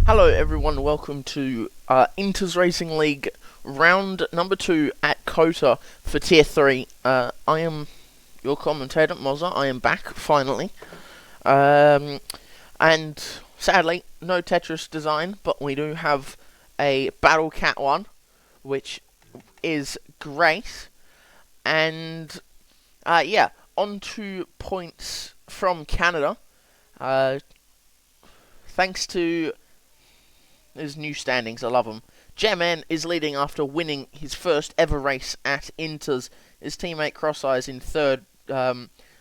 Hello everyone, welcome to Inters Racing League round number 2 at COTA for Tier 3. I am your commentator, Mozza. I am back, finally. And sadly, no Tetris design, but we do have a Battle Cat one, which is great. And yeah, on to points from Canada. Thanks to his new standings, I love him. J-Man is leading after winning his first ever race at Inters. His teammate Cross-Eyes in third,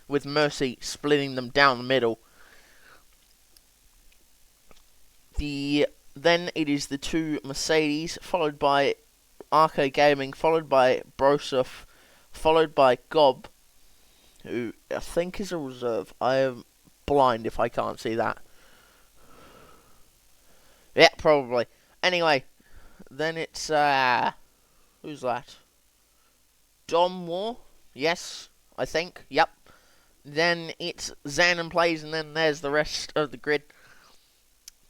with Mercy splitting them down the middle. Then it is the two Mercedes, followed by Arco Gaming, followed by Broseph, followed by Gob, who I think is a reserve. I am blind if I can't see that. Yeah, probably. Anyway, then it's, who's that? Dom War? Yes, I think. Yep. Then it's Zan and Plays, and then there's the rest of the grid.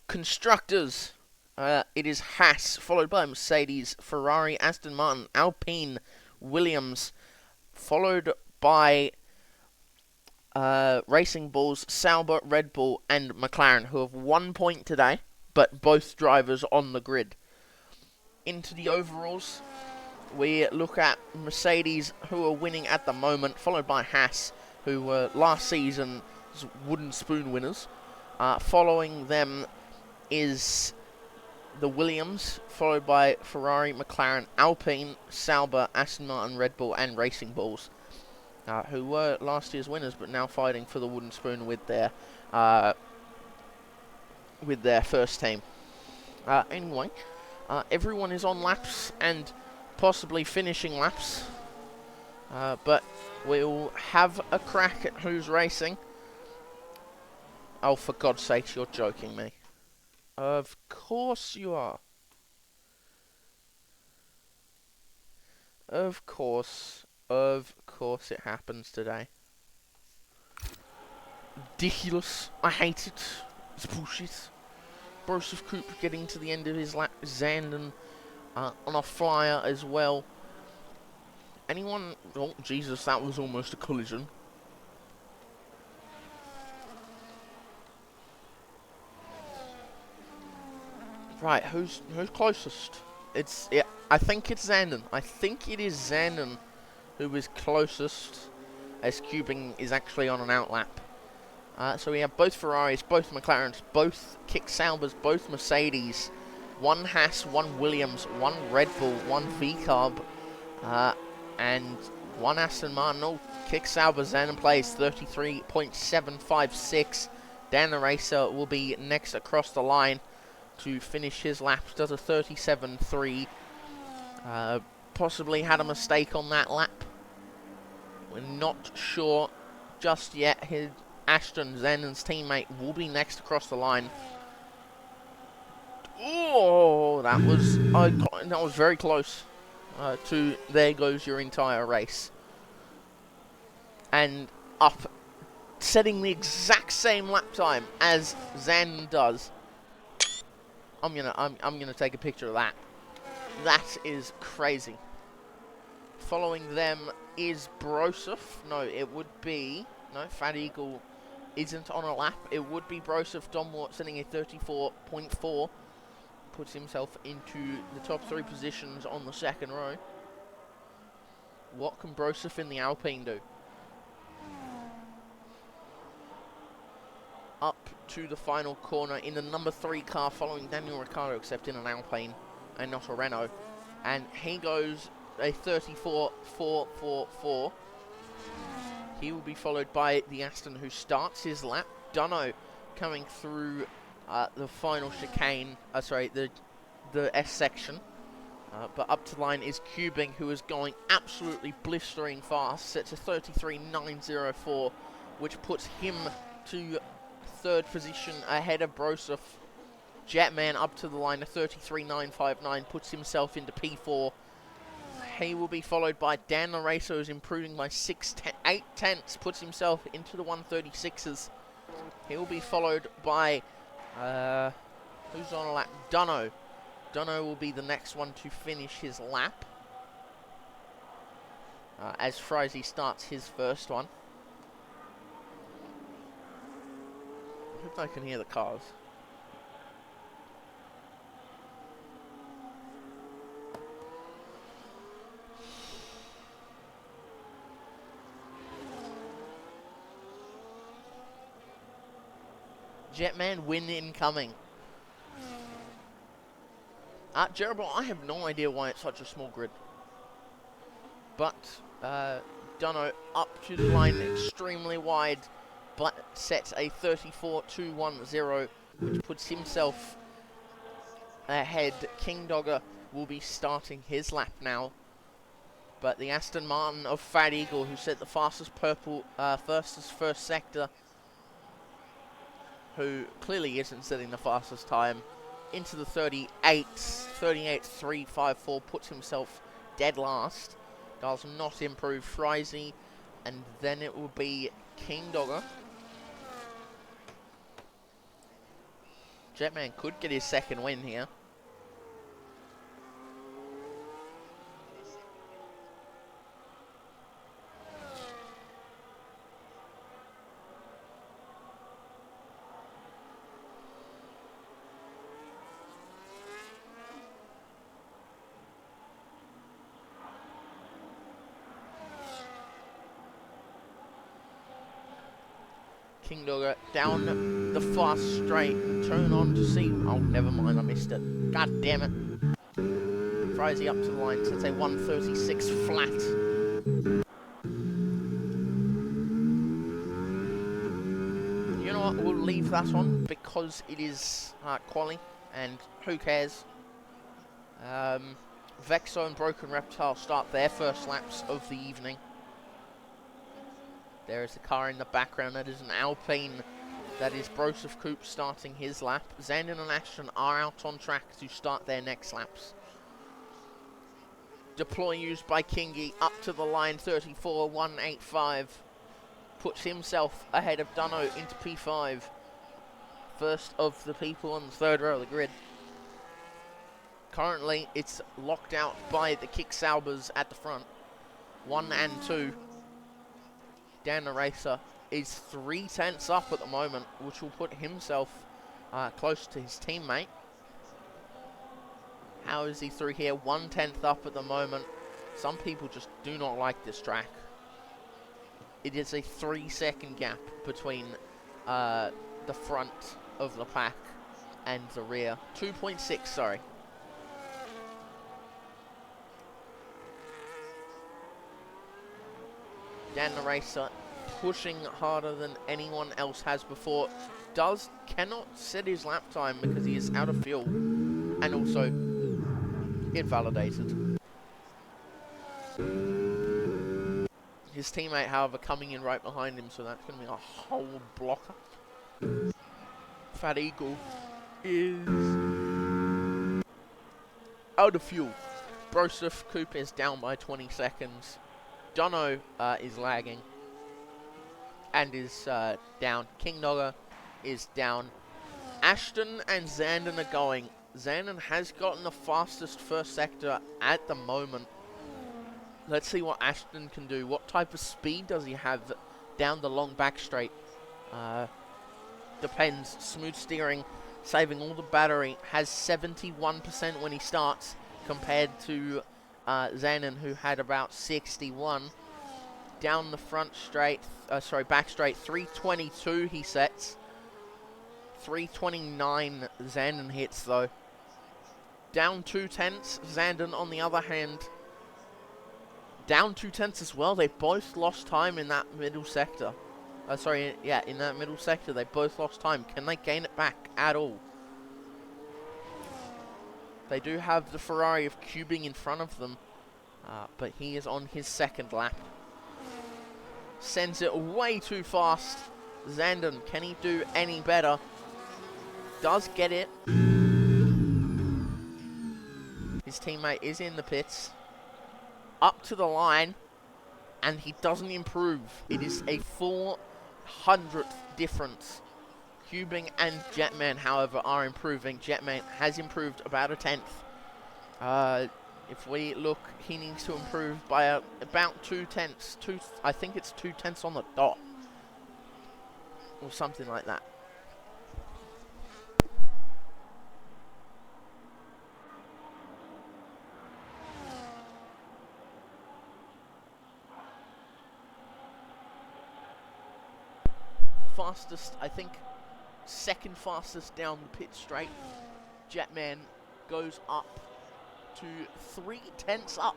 Constructors. It is Haas, followed by Mercedes, Ferrari, Aston Martin, Alpine, Williams, followed by Racing Bulls, Sauber, Red Bull, and McLaren, who have 1 point today, but both drivers on the grid. Into the overalls, we look at Mercedes, who are winning at the moment, followed by Haas, who were last season's wooden spoon winners. Following them is the Williams, followed by Ferrari, McLaren, Alpine, Sauber, Aston Martin, Red Bull, and Racing Bulls, who were last year's winners, but now fighting for the wooden spoon with their first team. Anyway, everyone is on laps and possibly finishing laps, but we'll have a crack at who's racing. Oh, for God's sake, you're joking me. Of course you are. Of course it happens today. Ridiculous. I hate it. It's bullshit. Broseph Cooper getting to the end of his lap. Zandon on a flyer as well. Anyone? Oh, Jesus, that was almost a collision. Right, who's closest? I think it's Zandon. I think it is Zandon who is closest, as Cubing is actually on an outlap. So we have both Ferraris, both McLarens, both Kick Saubers, both Mercedes, one Haas, one Williams, one Red Bull, one VCarb, and one Aston Martin. Oh, Kick Sauber, Zan and Plays 33.756. Dan the Racer will be next across the line to finish his laps. Does a 37.3. Possibly had a mistake on that lap. We're not sure just yet. His Ashton, Zandon's teammate, will be next across the line. Oh, that was very close to there goes your entire race. And up, setting the exact same lap time as Zandon does. I'm gonna take a picture of that. That is crazy. Following them is Broseph. No, it would be No, Fat Eagle isn't on a lap. It would be Broseph Donmort sitting at 34.4. Puts himself into the top 3 positions on the second row. What can Broseph in the Alpine do? Up to the final corner in the number 3 car following Daniel Ricciardo, except in an Alpine and not a Renault. And he goes a 34.444. He will be followed by the Aston, who starts his lap. Dunno coming through the final chicane, the S section. But up to the line is Cubing, who is going absolutely blistering fast. Sets a 33.904, which puts him to 3rd position ahead of Broseph. Jetman up to the line, a 33.959, puts himself into P4. He will be followed by Dan Lorenzo, who's improving by 8 tenths, puts himself into the 136s. He will be followed by, who's on a lap? Dunno. Dunno will be the next one to finish his lap, as Frizy starts his first one. I hope I can hear the cars. Jetman win incoming. Jeroboam, I have no idea why it's such a small grid. But Dunno up to the line extremely wide, but sets a 34.210, which puts himself ahead. King Dogger will be starting his lap now. But the Aston Martin of Fat Eagle, who set the fastest first sector, who clearly isn't setting the fastest time, into the 38.354, puts himself dead last. Does not improve Frizy, and then it will be King Dogger. Jetman could get his second win here. King Dogger down the fast straight, turn on to see. Oh, never mind, I missed it. God damn it. Frizy up to the line, sets a 136 flat. You know what, we'll leave that on because it is quali, and who cares. Vexo and Broken Reptile start their first laps of the evening. There is a car in the background. That is an Alpine. That is Broseph Coupe starting his lap. Zandon and Ashton are out on track to start their next laps. Deploy used by Kingy up to the line, 34.185. Puts himself ahead of Dunno into P5. First of the people on the 3rd row of the grid. Currently, it's locked out by the Kick Saubers at the front. 1 and 2. Dan the Racer is 3 tenths up at the moment, which will put himself close to his teammate. How is he through here? 1 tenth up at the moment. Some people just do not like this track. It is a 3-second gap between the front of the pack and the rear. 2.6, sorry. Dan the Racer pushing harder than anyone else has before. Cannot set his lap time because he is out of fuel and also invalidated. His teammate, however, coming in right behind him, so that's going to be a whole blocker. Fat Eagle is out of fuel. Broseph Coupe is down by 20 seconds. Dunno is lagging and is down. King Dogger is down. Ashton and Zandon are going. Zandon has gotten the fastest first sector at the moment. Let's see what Ashton can do. What type of speed does he have down the long back straight. Depends. Smooth steering, saving all the battery, has 71% when he starts, compared to Zanin, who had about 61. Down the front straight, back straight, 322 he sets. 329 Zandon hits though. Down 2/10, Zandon on the other hand, down 2/10 as well. They both lost time in that middle sector. In that middle sector they both lost time. Can they gain it back at all? They do have the Ferrari of cubing in front of them, but he is on his second lap. Sends it way too fast. Zandon, can he do any better? Does get it. His teammate is in the pits. Up to the line, and he doesn't improve. It is a 400th difference. Cubing and Jetman, however, are improving. Jetman has improved about a 10th. If we look, he needs to improve by about 2/10. I think it's 2/10 on the dot, or something like that. Fastest, I think, second fastest down the pit straight. Jetman goes up to 3/10 up.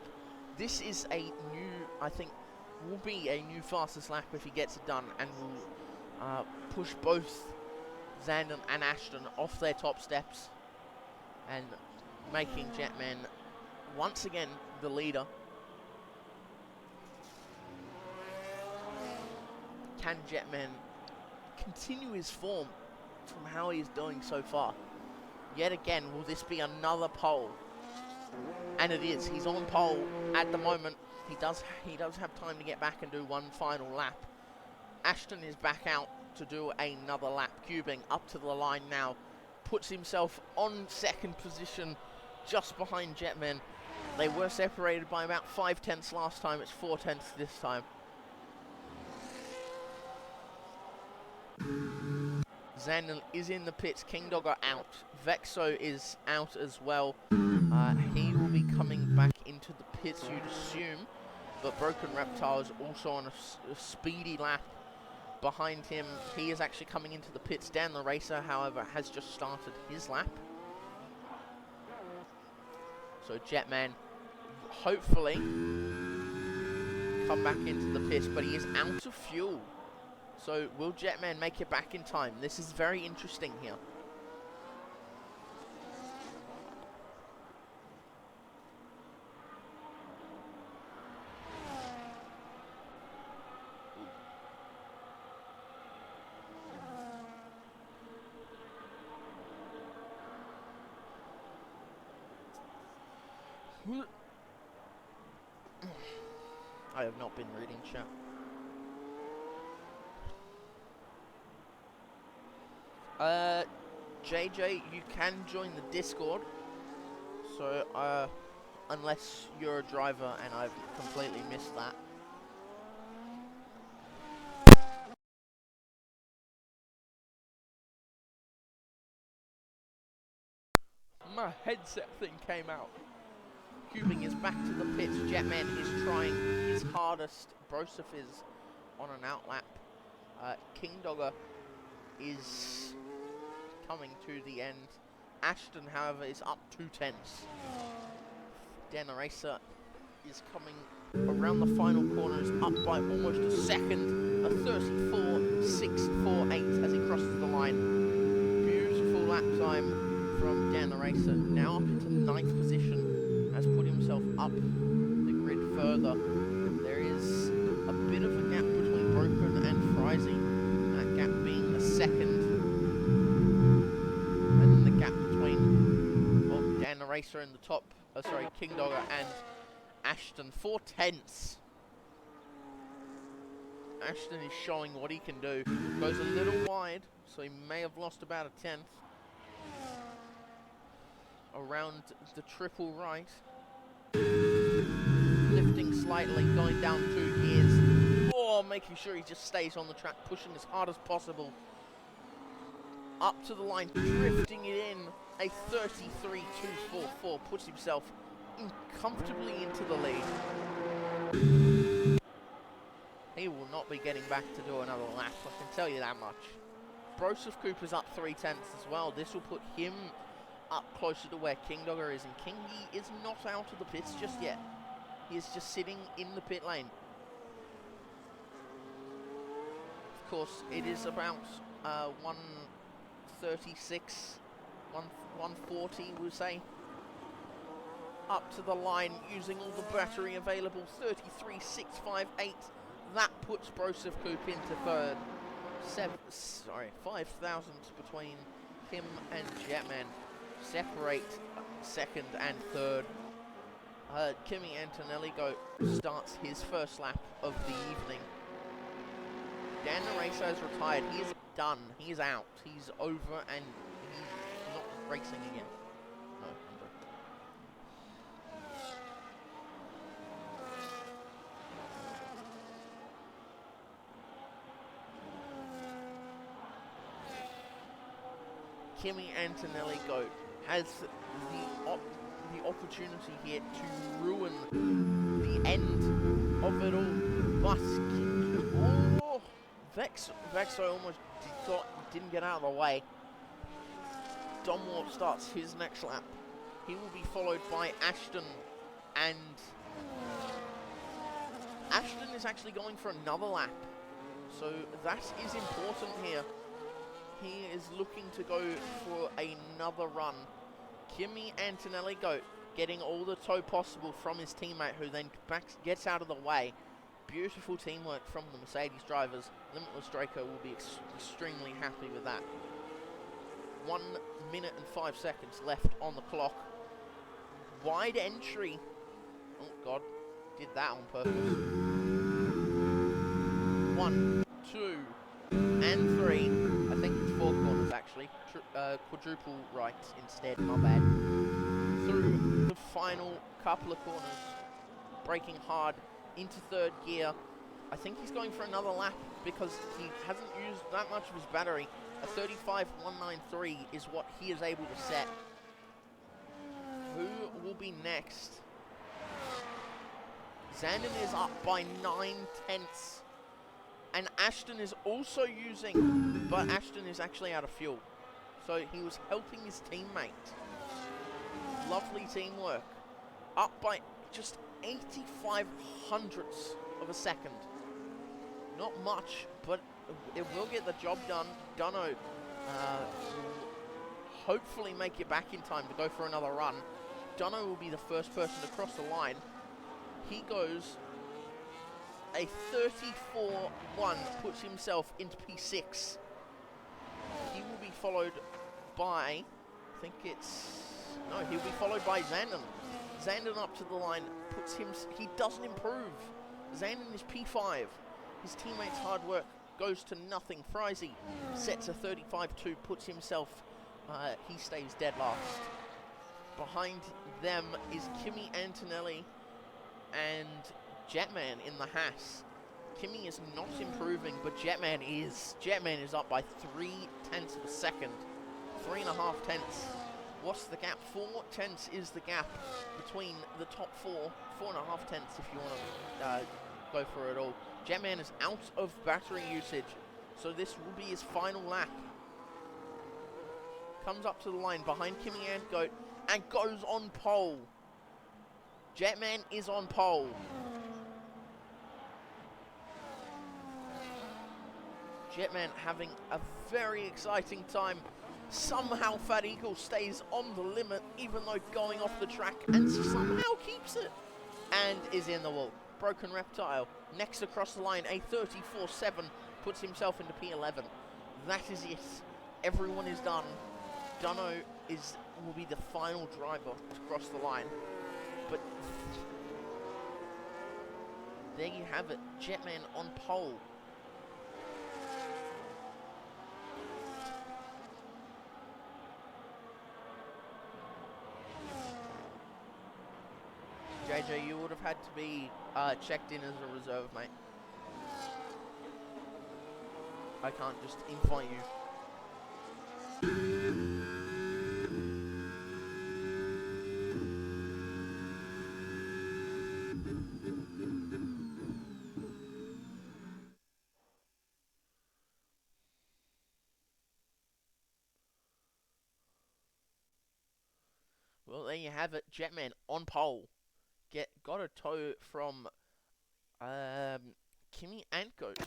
This is a new, I think, will be a new fastest lap if he gets it done, and will push both Zandon and Ashton off their top steps, and making Jetman once again the leader. Can Jetman continue his form from how he is doing so far? Yet again, will this be another pole? And it is. He's on pole at the moment. He does have time to get back and do one final lap. Ashton is back out to do another lap, cubing up to the line now. Puts himself on second position, just behind Jetman. They were separated by about 5/10 last time. It's 4/10 this time. Zandon is in the pits. King Dogger out. Vexo is out as well. He will be coming back into the pits, you'd assume. But Broken Reptile is also on a speedy lap behind him. He is actually coming into the pits. Dan the Racer, however, has just started his lap. So Jetman, hopefully, come back into the pits, but he is out of fuel. So will Jetman make it back in time? This is very interesting here. I have not been reading chat. JJ, you can join the Discord. So, unless you're a driver and I've completely missed that. My headset thing came out. Cubing is back to the pits. Jetman is trying his hardest. Broseph is on an outlap. King Dogger is coming to the end. Ashton, however, is up 2/10. Dan Racer is coming around the final corners, up by almost a second. A 34.648 as he crosses the line. Beautiful lap time from Dan Racer. Now up into 9th position, has put himself up the grid further. There is a bit of a gap between Broken and Frizy. That gap being the second. And then the gap between Dan the Racer in the top, King Dogger and Ashton. 4/10. Ashton is showing what he can do. Goes a little wide, so he may have lost about a 10th. Around the triple right. Lifting slightly, going down 2 gears. Oh, Oh, making sure he just stays on the track, pushing as hard as possible. Up to the line, drifting it in. A 33.244 puts himself comfortably into the lead. He will not be getting back to do another lap, I can tell you that much. Broseph Cooper's up 0.3 as well. This will put him up closer to where King Dogger is, and Kingy is not out of the pits just yet. He is just sitting in the pit lane. Of course, it is about 136, 140, we'll say. Up to the line, using all the battery available, 33.658. That puts Broseph Coop into third. 5 thousandths between him and Jetman separate second and third. Kimi Antonelli starts his first lap of the evening. Dan Naraso has retired. He is done. He is out. He's over and he's not racing again. No, I'm joking. Kimi Antonelli has the opportunity here to ruin the end of it all, but Vexo almost didn't get out of the way. Dom Warp starts his next lap. He will be followed by Ashton, and Ashton is actually going for another lap, so that is important here. He is looking to go for another run. Kimi Antonelli getting all the tow possible from his teammate, who then gets out of the way. Beautiful teamwork from the Mercedes drivers. Limitless Draco will be extremely happy with that. 1 minute and 5 seconds left on the clock. Wide entry. Oh God, did that on purpose. 1, 2, and 3. I think it's 4 corners actually. Quadruple right instead, my bad. Through the final couple of corners. Braking hard into third gear. I think he's going for another lap because he hasn't used that much of his battery. A 35.193 is what he is able to set. Who will be next? Zandon is up by 9 tenths. And Ashton is also using, but Ashton is actually out of fuel. So he was helping his teammate. Lovely teamwork. Up by just 85 hundredths of a second. Not much, but it will get the job done. Dunno will hopefully make it back in time to go for another run. Dunno will be the first person to cross the line. He goes a 34.1, puts himself into P6. He will be followed by, I think it's, no, he'll be followed by Zandon. Zandon up to the line, puts him, he doesn't improve. Zandon is P5. His teammates' hard work goes to nothing. Frizy sets a 35.2, puts himself, he stays dead last. Behind them is Kimi Antonelli and Jetman in the Haas. Kimi is not improving, but Jetman is. Jetman is up by 3 tenths of a second. 3.5 tenths. What's the gap? 4 tenths is the gap between the top 4. 4.5 tenths if you want to go for it all. Jetman is out of battery usage, so this will be his final lap. Comes up to the line behind Kimi and Goat and goes on pole. Jetman is on pole. Jetman having a very exciting time. Somehow Fat Eagle stays on the limit even though going off the track, and somehow keeps it and is in the wall. Broken Reptile next across the line, a 34.7, puts himself into P11. That is it. Everyone is done. Dunno will be the final driver to cross the line. But there you have it. Jetman on pole. JJ, you would have had to be checked in as a reserve, mate. I can't just invite you. Well, there you have it. Jetman on pole. Got a tow from Kimi Antgoat.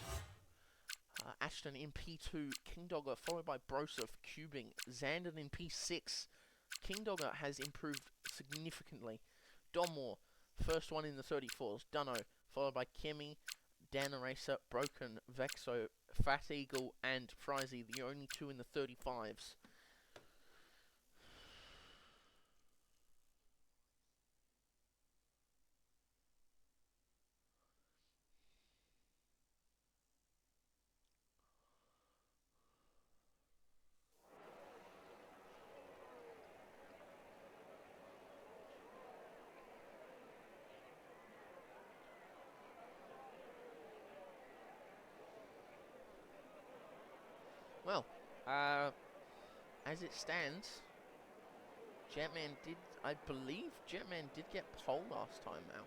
Ashton in P2, King Dogger followed by Broseph, cubing, Zandon in P6. King Dogger has improved significantly. Donmore, first one in the 34s. Dunno, followed by Kimi, Dan Eraser, Broken, Vexo, Fat Eagle, and Frizy, the only two in the 35s. Well, as it stands, I believe Jetman did get pole last time out.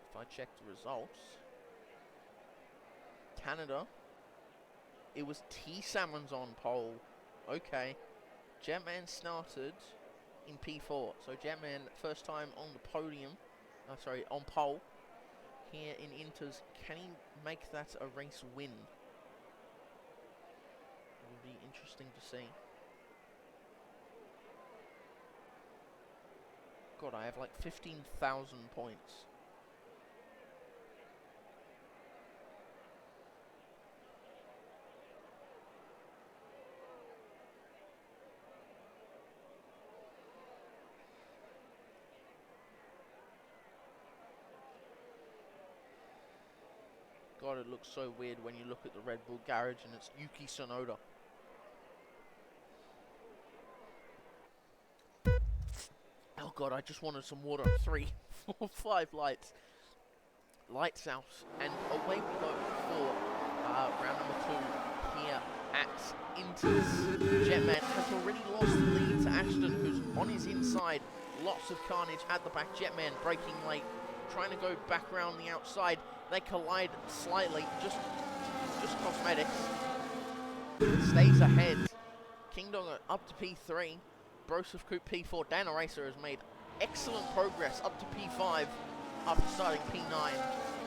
If I check the results. Canada, it was T-Salmons on pole. Okay. Jetman started in P4. So Jetman, first time on the podium. On pole. Here in Inters. Can he make that a race win? It will be interesting to see. God, I have like 15,000 points. God, it looks so weird when you look at the Red Bull garage and it's Yuki Tsunoda. Oh God, I just wanted some water. 3, 4, 5 lights. Lights out. And away we go for round number 2 here at Inters. Jetman has already lost the lead to Ashton, who's on his inside. Lots of carnage at the back. Jetman braking late, trying to go back around the outside. They collide slightly, just cosmetics. Stays ahead. King Dogger up to P3. Broseph Coupe P4. Dan Eraser has made excellent progress up to P5 after starting P9.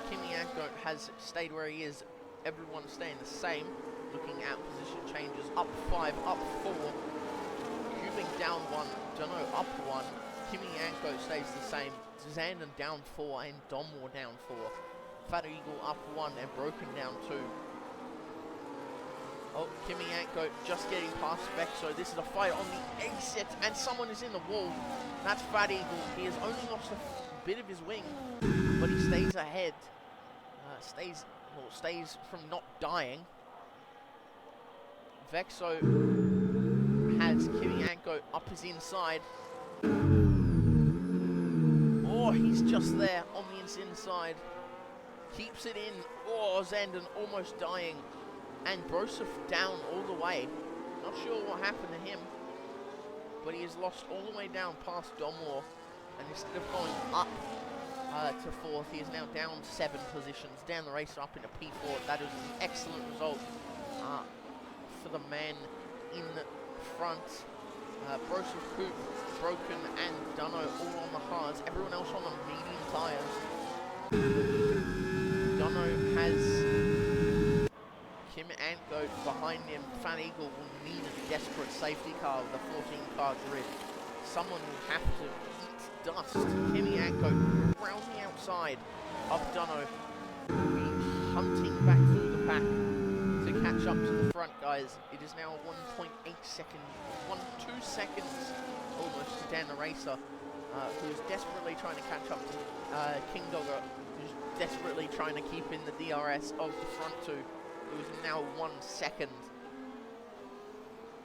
Kimi Antgoat has stayed where he is. Everyone's staying the same. Looking at position changes. Up 5, up 4. Cubing down 1. Dunno up 1. Kimi Antgoat stays the same. Zandon down 4 and Donmore down 4. Fat Eagle up 1 and Broken down 2. Oh, Kimi Antgoat just getting past Vexo. This is a fight on the exit and someone is in the wall. That's Fat Eagle. He has only lost a bit of his wing, but he stays ahead. Stays from not dying. Vexo has Kimi Antgoat up his inside. Oh, he's just there on the inside. Keeps it in. Oh, Zandon almost dying. And Broseph down all the way. Not sure what happened to him, but he has lost all the way down past Donmore. And instead of going up to 4th, he is now down 7 positions. Dan Eraser up into P4. That is an excellent result for the man in front. Broseph Coupe, Broken, and Dunno all on the hards. Everyone else on the medium tyres. Dunno has Kim Antgoat behind him. Fat Eagle will need a desperate safety car with a 14-car grid. Someone will have to eat dust. Kimi Antgoat around the outside of Dunno. Hunting back through the pack to catch up to the front, guys. It is now 1.8 seconds, 2 seconds almost to Dan Eraser, who is desperately trying to catch up to King Dogger, who's desperately trying to keep in the DRS of the front two. It was now 1 second.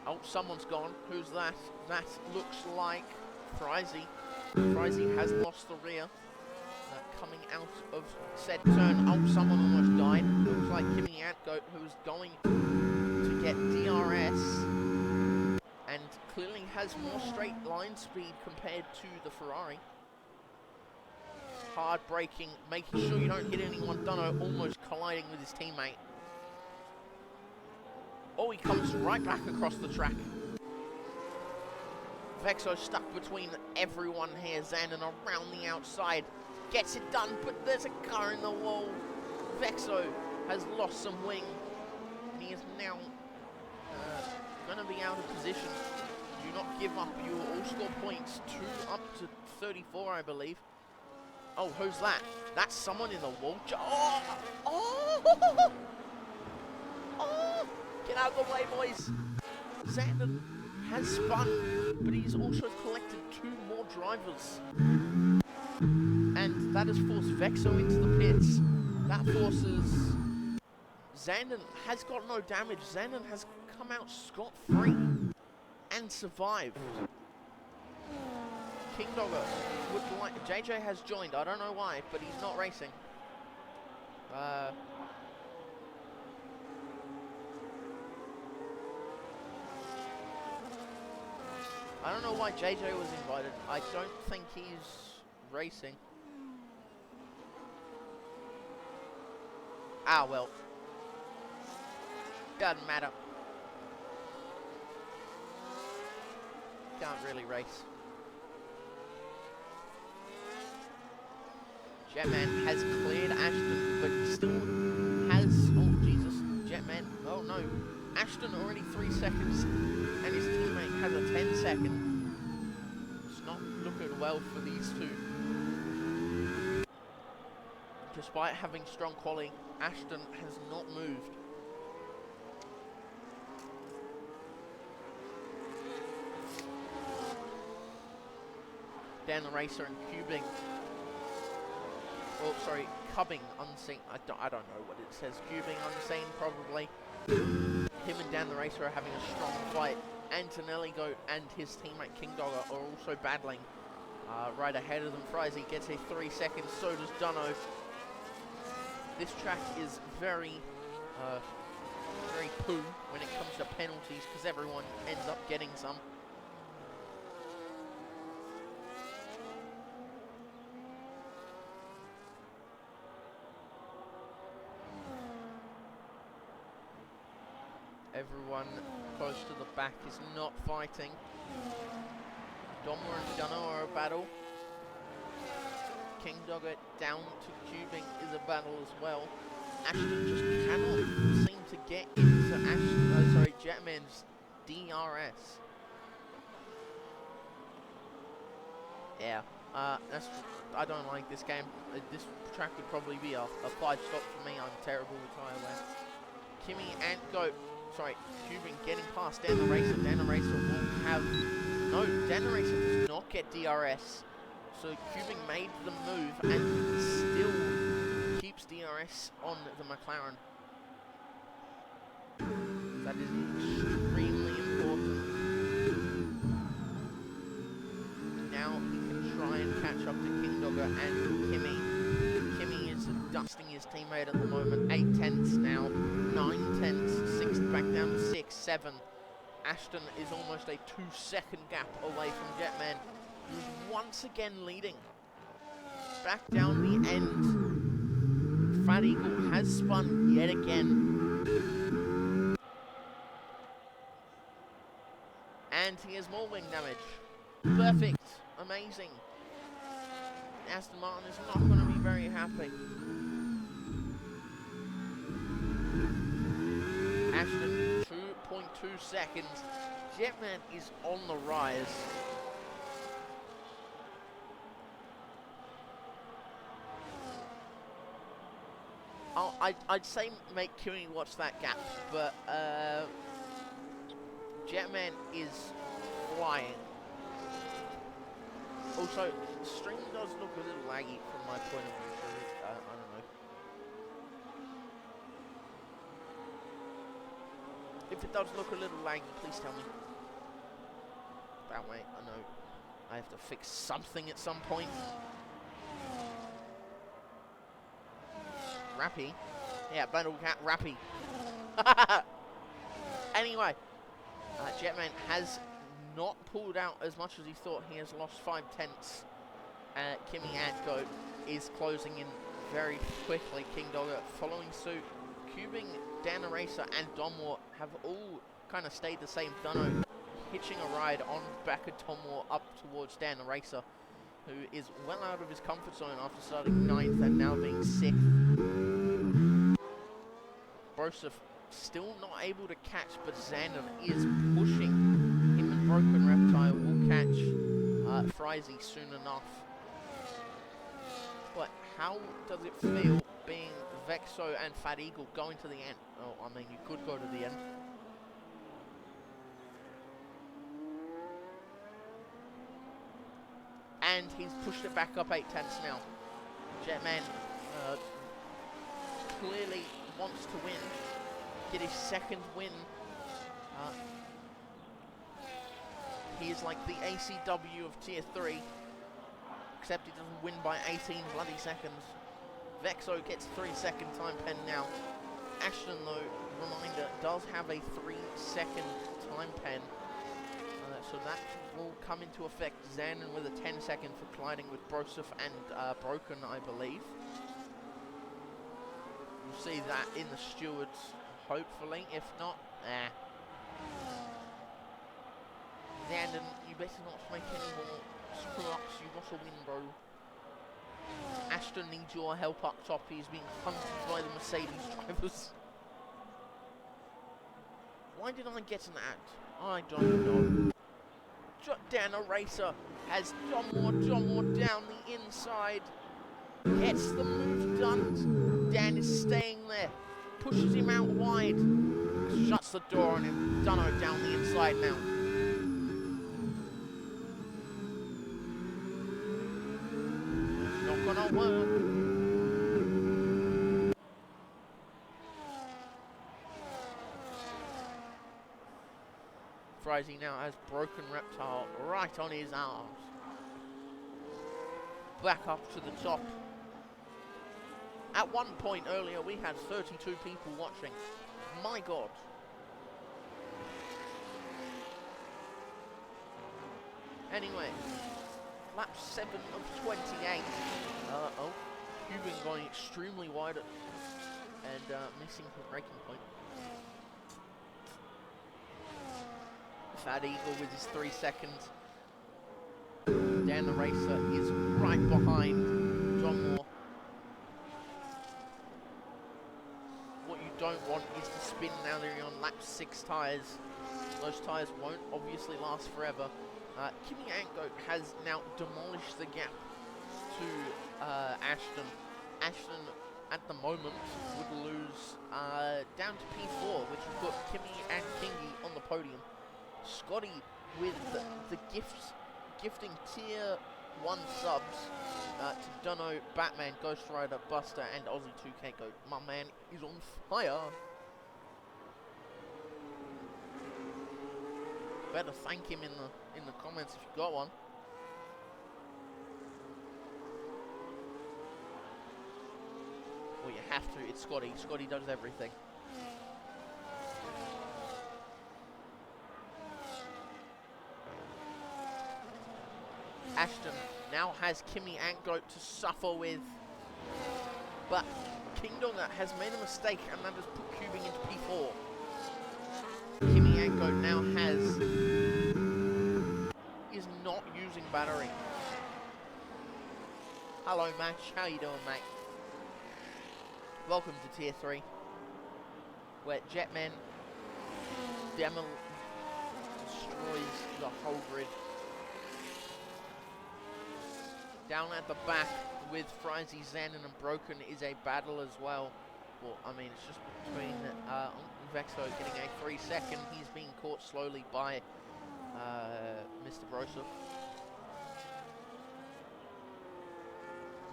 Oh, someone's gone. Who's that? That looks like Frizy. Frizy has lost the rear. coming out of said turn. Oh, someone almost died. Looks like Kimi Antgoat, who was going to get DRS, and clearly has more straight line speed compared to the Ferrari. Hard braking, making sure you don't hit anyone. Dunno almost colliding with his teammate. Oh, he comes right back across the track. Vexo stuck between everyone here. Zandon around the outside. Gets it done, but there's a car in the wall. Vexo has lost some wing. And he is now going to be out of position. Do not give up. You will all score points. 2 up to 34, I believe. Oh, who's that? That's someone in the wall. Oh! Oh! Oh! Get out of the way, boys. Zandon has spun, but he's also collected 2 more drivers. And that has forced Vexo into the pits. That forces... Zandon has got no damage. Zandon has come out scot-free and survived. King Dogger would like... JJ has joined. I don't know why, but he's not racing. I don't know why JJ was invited. I don't think he's racing. Ah, well. Doesn't matter. Can't really race. Jetman has cleared Ashton, but still has... Oh, Jesus. Jetman. Oh, no. Ashton already 3 seconds, and his teammate has a 10-second. It's not looking well for these two. Despite having strong quality, Ashton has not moved. Dan the Racer and Cubing. Oh, sorry, Cubbing unseen. I don't know what it says. Cubing unseen, probably. Him and Dan the Racer are having a strong fight. Antonelli Goat and his teammate King Dogger are also battling. Right ahead of them, Frizy gets a 3 seconds, so does Dunno. This track is very poo when it comes to penalties, because everyone ends up getting some. Everyone close to the back is not fighting. Domler and Dunno are a battle. King Dogger down to Cubing is a battle as well. Ashton just cannot seem to get into Jetman's DRS. Yeah, I don't like this game. This track would probably be a 5-stop for me. I'm terrible with tyre wear. Kimi and Goat. Sorry, Cubing getting past Dan the Racer. Dan the Racer will have... No, Dan the Racer does not get DRS. So Cubing made the move and still keeps DRS on the McLaren. That is extremely important. Now he can try and catch up to King Dogger and Kimi. Kimi is dusting his teammate at the moment. 8 tenths now, 9 tenths, 6 back down to 6, 7. Ashton is almost a 2-second gap away from Jetman, who's once again leading. Back down the end. Fat Eagle has spun yet again. And he has more wing damage. Perfect. Amazing. Aston Martin is not going to be very happy. Ashton, 2.2 seconds. Jetman is on the rise. I'd say make Kimi watch that gap, but Jetman is flying. Also, the stream does look a little laggy from my point of view, so I don't know. If it does look a little laggy, please tell me. That way, I know I have to fix something at some point. Rappy. Yeah, Battle Cat Rappy. Anyway, Jetman has not pulled out as much as he thought. He has lost 5/10. Kimi Antgoat is closing in very quickly. King Dogger following suit. Cubing, Dan Eraser, and Domwar have all kind of stayed the same. Dunno hitching a ride on back of Domwar up towards Dan Eraser, who is well out of his comfort zone after starting 9th and now being 6th. Broseph still not able to catch, but Zandon is pushing. Him and Broken Reptile will catch Frizy soon enough. But how does it feel being Vexo and Fat Eagle going to the end? Oh, I mean, you could go to the end. And he's pushed it back up 8/10 now. Jetman clearly wants to win, get his second win. He is like the ACW of Tier 3, except he doesn't win by 18 bloody seconds. Vexo gets 3-second time pen now. Ashton, though, reminder, does have a 3-second time pen. So that will come into effect. Zandon with a 10-second for colliding with Broseph and Broken, I believe. We'll see that in the stewards, hopefully. If not, Zandon, you better not make any more screw-ups. You got to win, bro. Ashton needs your help up top. He's being hunted by the Mercedes drivers. Why did I get an ad? I don't know. Dan Eraser has John Moore down the inside. Gets the move done. Dan is staying there. Pushes him out wide. Shuts the door on him. Dunno down the inside now. Not gonna work. Frizy now has Broken Reptile right on his arms. Back up to the top. At one point earlier, we had 32 people watching. My God. Anyway, lap 7 of 28. Cuban going extremely wide and missing his braking point. Fat Eagle with his 3 seconds. Dan the Racer is right behind John Moore. What you don't want is to spin now that you're on lap 6 tyres. Those tyres won't obviously last forever. Kimi Antgoat has now demolished the gap to Ashton. Ashton at the moment would lose down to P4, which would put Kimi and Kingy on the podium. Scotty with the gifting tier 1 subs to Dunno, Batman, Ghost Rider, Buster, and Aussie 2K Goat. My man is on fire. Better thank him in the comments if you got one. Well, you have to. It's Scotty. Scotty does everything. Ashton now has Kimi Antgoat to suffer with, but King Donga has made a mistake and that has put Cubing into P4. Kimi Antgoat now is not using battery. Hello Mash, how you doing mate? Welcome to Tier 3, where Jetman destroys the whole grid. Down at the back with Frizy, Zandon and Broken is a battle as well. Well, I mean, it's just between Vexo getting a 3 second. He's being caught slowly by Mr. Broseph.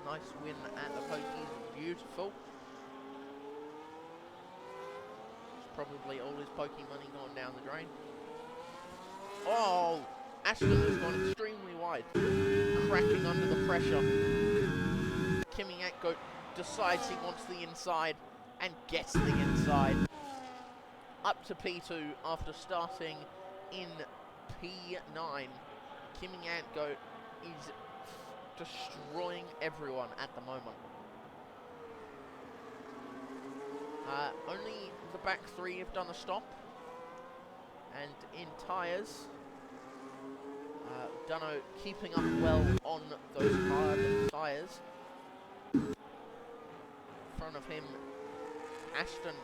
Nice win at the Pokies, beautiful. It's probably all his Poke money gone down the drain. Oh! Ashton has gone extremely wide, cracking under the pressure. Kimi Antgoat decides he wants the inside and gets the inside. Up to P2 after starting in P9. Kimi Antgoat is destroying everyone at the moment. Only the back three have done a stop. And in tyres, Dunno keeping up well on those hard tyres. In front of him, Ashton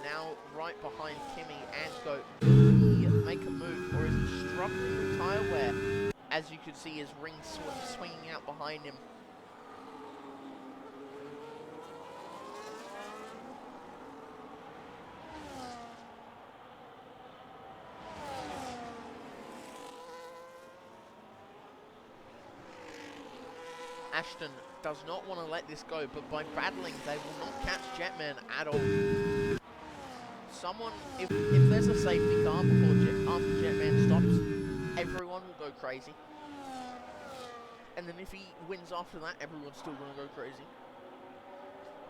now right behind Kimi Antgoat. Will he make a move, or is he struggling with tyre wear? As you can see, his ring swinging out behind him. Ashton does not want to let this go, but by battling, they will not catch Jetman at all. Someone, if there's a safety car after Jetman stops, everyone will go crazy. And then if he wins after that, everyone's still going to go crazy.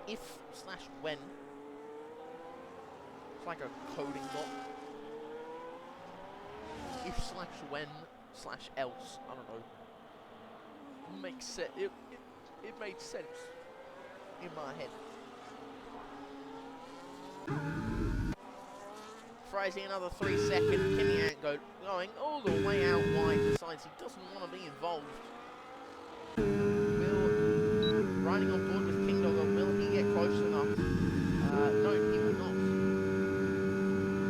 If/when, it's like a coding block. If/when/else, I don't know. Makes sense. It made sense in my head. Frizzy another 3 seconds. Kimi Antgoat going all the way out wide. Decides he doesn't want to be involved. Riding on board with King Dogger. Will he get close enough? No, he will not.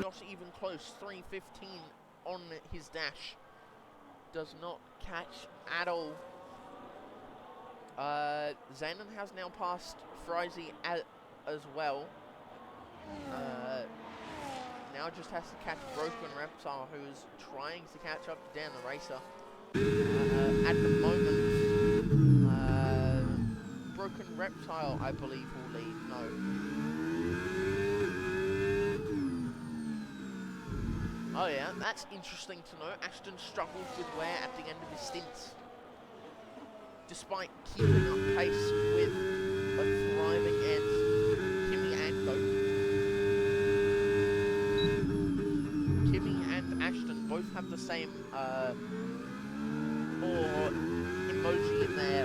Not even close. 3:15 on his dash. Does not catch at all. Zanon has now passed Frizzy as well. Now just has to catch Broken Reptile, who is trying to catch up to Dan the Racer. At the moment, Broken Reptile, I believe, will lead. No. Oh yeah, that's interesting to know. Ashton struggled with wear at the end of his stints, despite keeping up pace with a thriving Kimi Antgoat. Kimi and Ashton both have the same emoji in their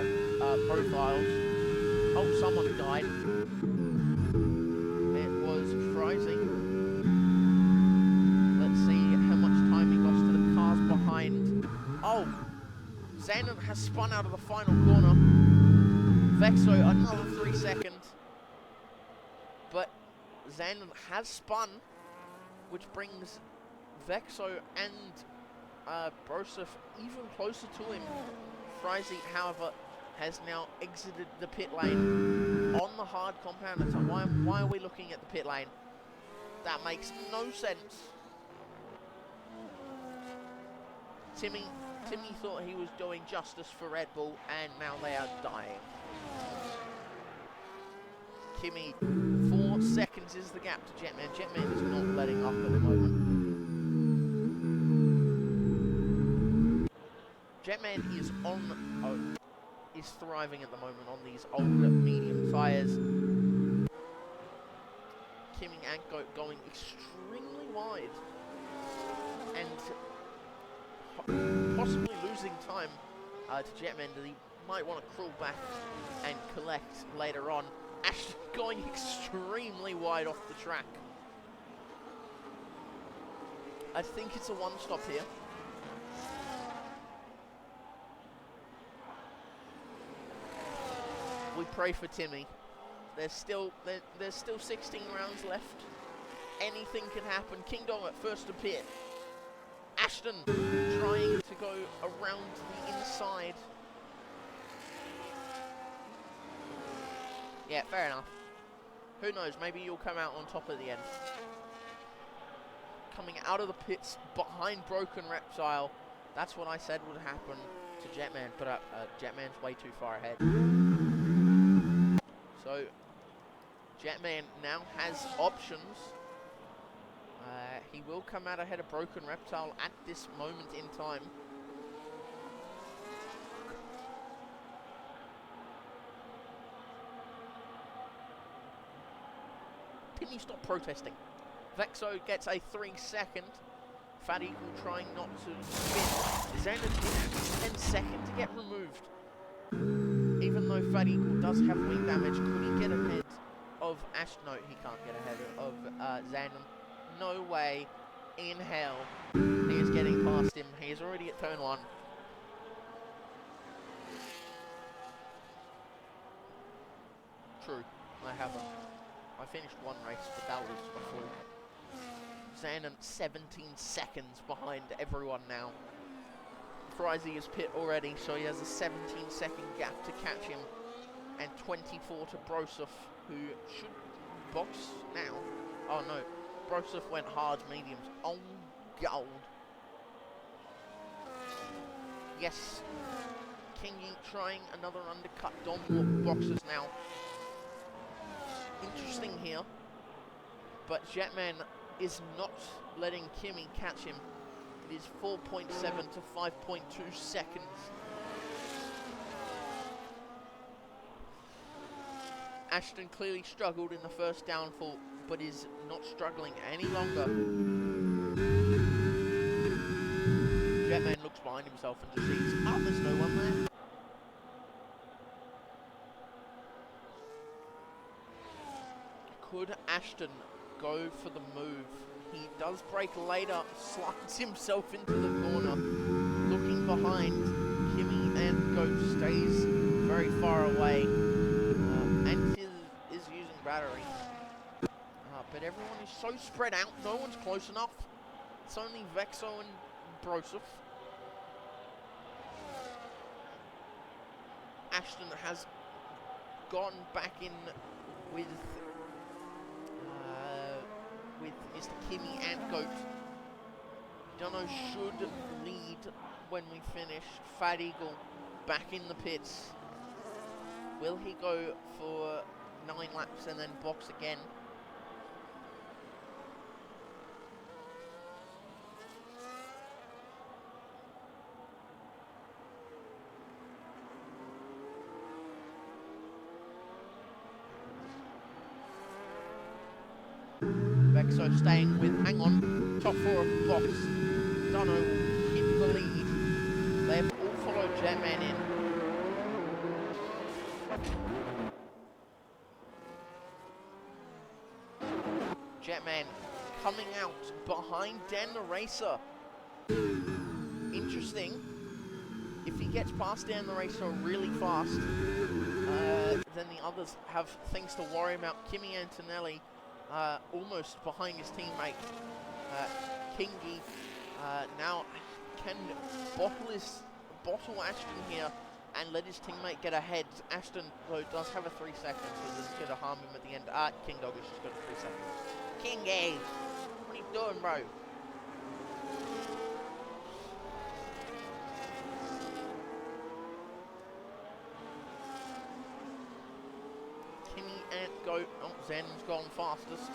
profiles. Oh, someone died. It was Frizzy. Let's see how much time he lost to the cars behind. Oh! Zanon has spun out of the final corner. Vexo, another 3 seconds. But Zanon has spun, which brings Vexo and Broseph even closer to him. Frizzy, however, has now exited the pit lane on the hard compound. So why are we looking at the pit lane? That makes no sense. Timmy thought he was doing justice for Red Bull, and now they are dying. Kimi, 4 seconds is the gap to Jetman. Jetman is not letting up at the moment. Jetman is thriving at the moment on these older medium tyres. Kimi Antgoat going extremely wide and possibly losing time to Jetman that he might want to crawl back and collect later on. Ashton going extremely wide off the track. I think it's a one-stop here. We pray for Timmy. There's still 16 rounds left. Anything can happen. King Dong at first to pit. Ashton trying to go around the inside. Yeah, fair enough. Who knows, maybe you'll come out on top at the end. Coming out of the pits behind Broken Reptile. That's what I said would happen to Jetman, but Jetman's way too far ahead. So, Jetman now has options. He will come out ahead of Broken Reptile at this moment in time. Can you stop protesting? Vexo gets a 3-second. Fat Eagle trying not to spin. Xander did 10 seconds to get removed. Even though Fat Eagle does have wing damage, could he get ahead of Ash? No, he can't get ahead of Xander. No way in hell he is getting past him. He is already at turn 1. True, I haven't. I finished one race, but that was a fluke. Xander 17 seconds behind everyone now. Frizy is pit already, so he has a 17-second gap to catch him. And 24 to Broseph, who should box now. Oh no, Broseph went hard mediums. Oh, gold. Yes. Kingy trying another undercut. Dom boxes now. Interesting here. But Jetman is not letting Kimmy catch him. It is 4.7 to 5.2 seconds. Ashton clearly struggled in the first downfall, but is not struggling any longer. Jetman looks behind himself and just sees, oh, there's no one there. Could Ashton go for the move? He does brake later, slides himself into the corner, looking behind. Kimmy and Goat stays very far away, and is using battery. But everyone is so spread out, no one's close enough. It's only Vexo and Broseph. Ashton has gone back in with Mr. Kimmy and Goat. Dunno should lead when we finish. Fat Eagle back in the pits. Will he go for 9 laps and then box again? Vexo staying with, hang on, top 4 of box. Dunno will hit the lead. They have all followed Jetman in. Jetman coming out behind Dan the Racer. Interesting. If he gets past Dan the Racer really fast, then the others have things to worry about. Kimi Antonelli almost behind his teammate. Kingy now can bottle Ashton here and let his teammate get ahead. Ashton, though, does have a 3 seconds, so this is going to harm him at the end. King Dog has just got a 3 seconds. Kingy! What are you doing, bro? Kimmy and Goat. Oh, Zen's gone fastest,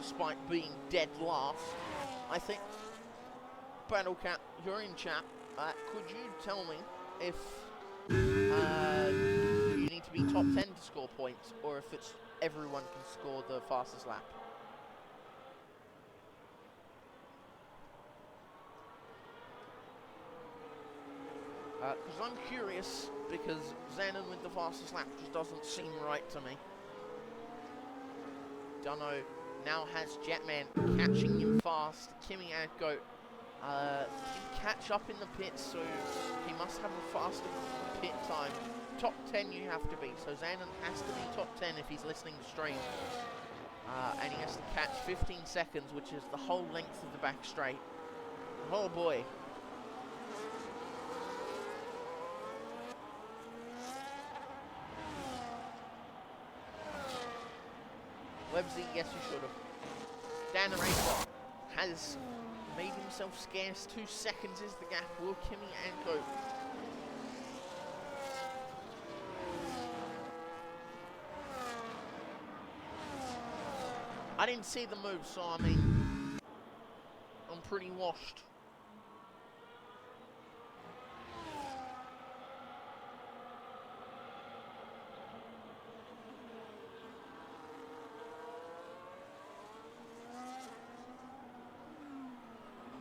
despite being dead last. I think, Battlecat, you're in chat. Could you tell me if you need to be top 10 to score points, or if it's everyone can score the fastest lap? Because I'm curious, because Xanon with the fastest lap just doesn't seem right to me. Dunno now has Jetman catching him fast. Kimmy and Goat can catch up in the pits, so he must have a faster pit time. Top 10 you have to be, so Xanon has to be top 10 if he's listening to stream. And he has to catch 15 seconds, which is the whole length of the back straight. Oh boy. Websy, yes you should have. Dan the Racer has made himself scarce. 2 seconds is the gap. Will Kimmy and Goat? I didn't see the move, so I mean, I'm pretty washed.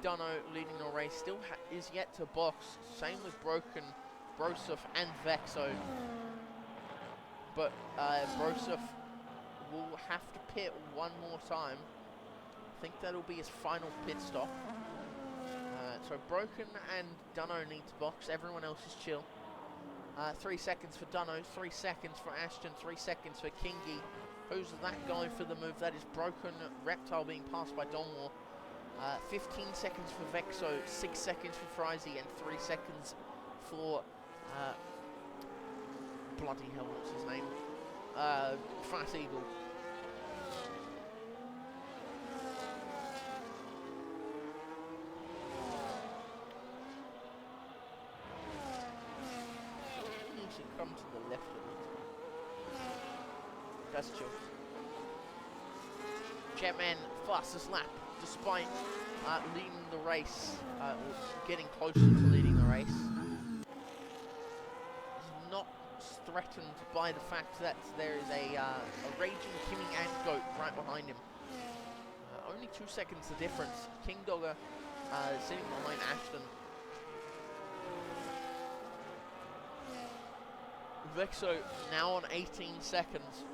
Dunno leading the race, still is yet to box. Same with Broken, Broseph and Vexo. But Broseph will have to pit one more time. I think that'll be his final pit stop. So Broken and Dunno need to box, everyone else is chill. 3 seconds for Dunno, 3 seconds for Ashton, 3 seconds for Kingy. Who's that guy for the move? That is Broken Reptile being passed by Donwar. 15 seconds for Vexo, 6 seconds for Frizy, and 3 seconds for bloody hell, what's his name? Fat Eagle. Come to the left of it. That's chill. Jetman, fastest lap, despite leading the race, or getting closer to leading the race. He's not threatened by the fact that there is a raging Kimmy and Goat right behind him. Only 2 seconds the difference. King Dogger sitting behind Ashton. Vexo now on 18 seconds.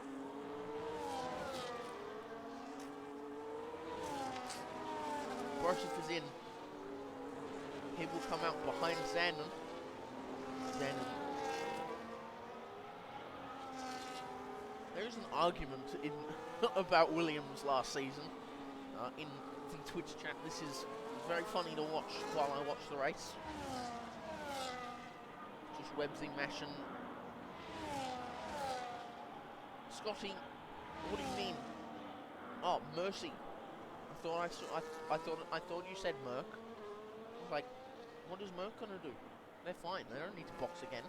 Broseph is in. He will come out behind Zandon. There is an argument in about Williams last season in the Twitch chat. This is very funny to watch while I watch the race. Just Websy mashing. Scotty, what do you mean? Oh, Mercy. I thought you said Merc. I was like, what is Merc gonna do? They're fine. They don't need to box again.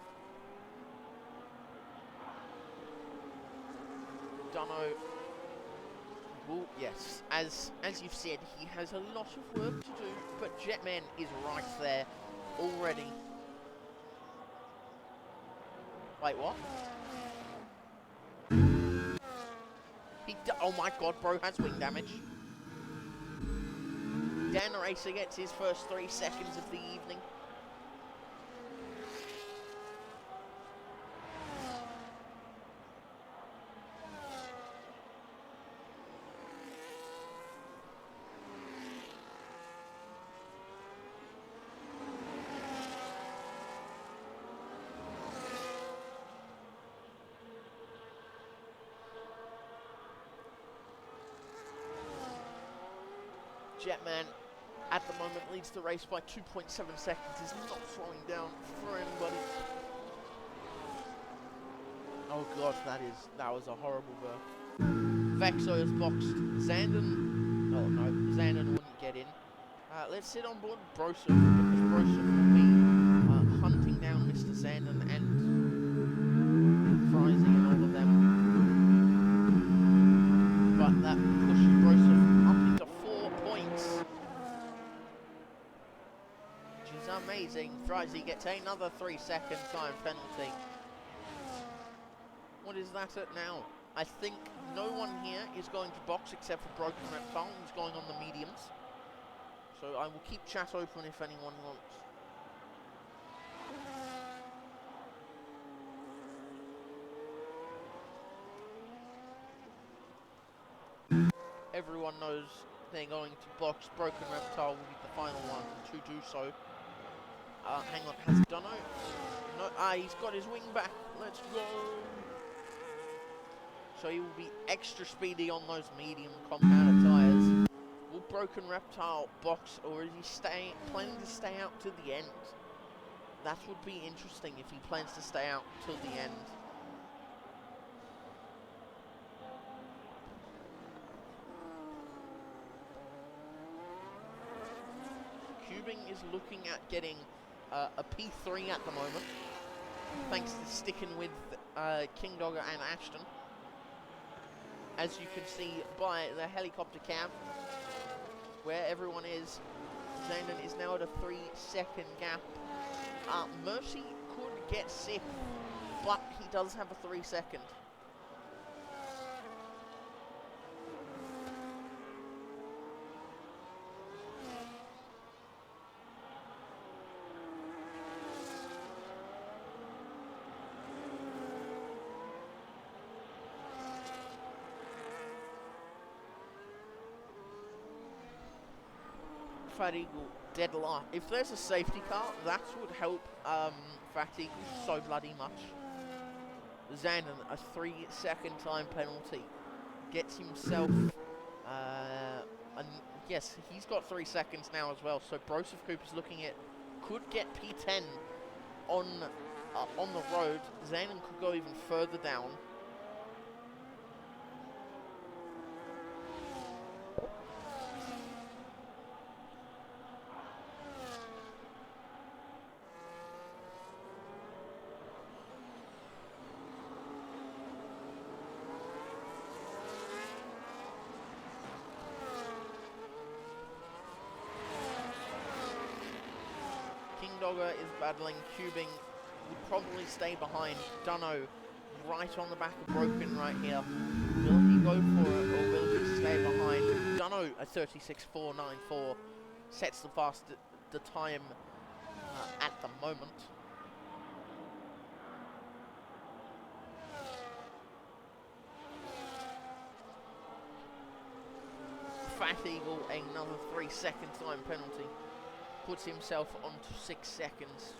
Dunno. Well, yes, as you've said, he has a lot of work to do, but Jetman is right there already. Wait, what? Oh my god, bro has wing damage. Dan Racer gets his first 3 seconds of the evening. Jetman, at the moment, leads the race by 2.7 seconds. Is not slowing down for anybody. Oh god, that was a horrible burp. Vexo has boxed Zandon. Oh no, Zandon wouldn't get in. Let's sit on board Broseph, because Broseph will be hunting down Mr. Zandon and Frizy and all of them. But that pushes Broseph up into 4 points. Which is amazing. Frizy gets another 3-second time penalty. What is that at now? I think no one here is going to box except for Broken Reptile, who's going on the mediums. So I will keep chat open if anyone wants. Everyone knows they're going to box. Broken Reptile will be the final one to do so. Hang on, has Dunno? No, he's got his wing back. Let's go. So he will be extra speedy on those medium compounder tyres. Will Broken Reptile box, or is he planning to stay out to the end? That would be interesting if he plans to stay out till the end. Cubing is looking at getting a P3 at the moment, thanks to sticking with King Dogger and Ashton. As you can see by the helicopter cam, where everyone is, Zandon is now at a 3-second gap. Mercy could get 6th, but he does have a 3-second. Fat Eagle dead last. If there's a safety car, that would help Fat Eagle so bloody much. Zandon, a 3-second time penalty, gets himself, and yes, he's got 3 seconds now as well. So Broseph Cooper's looking at, could get P10 on the road. Zandon could go even further down. Dogger is battling. Cubing would probably stay behind. Dunno right on the back of Broken right here. Will he go for it or will he stay behind? Dunno, a 36.494 sets the time at the moment. Fat Eagle, another 3-second time penalty. Puts himself onto 6 seconds.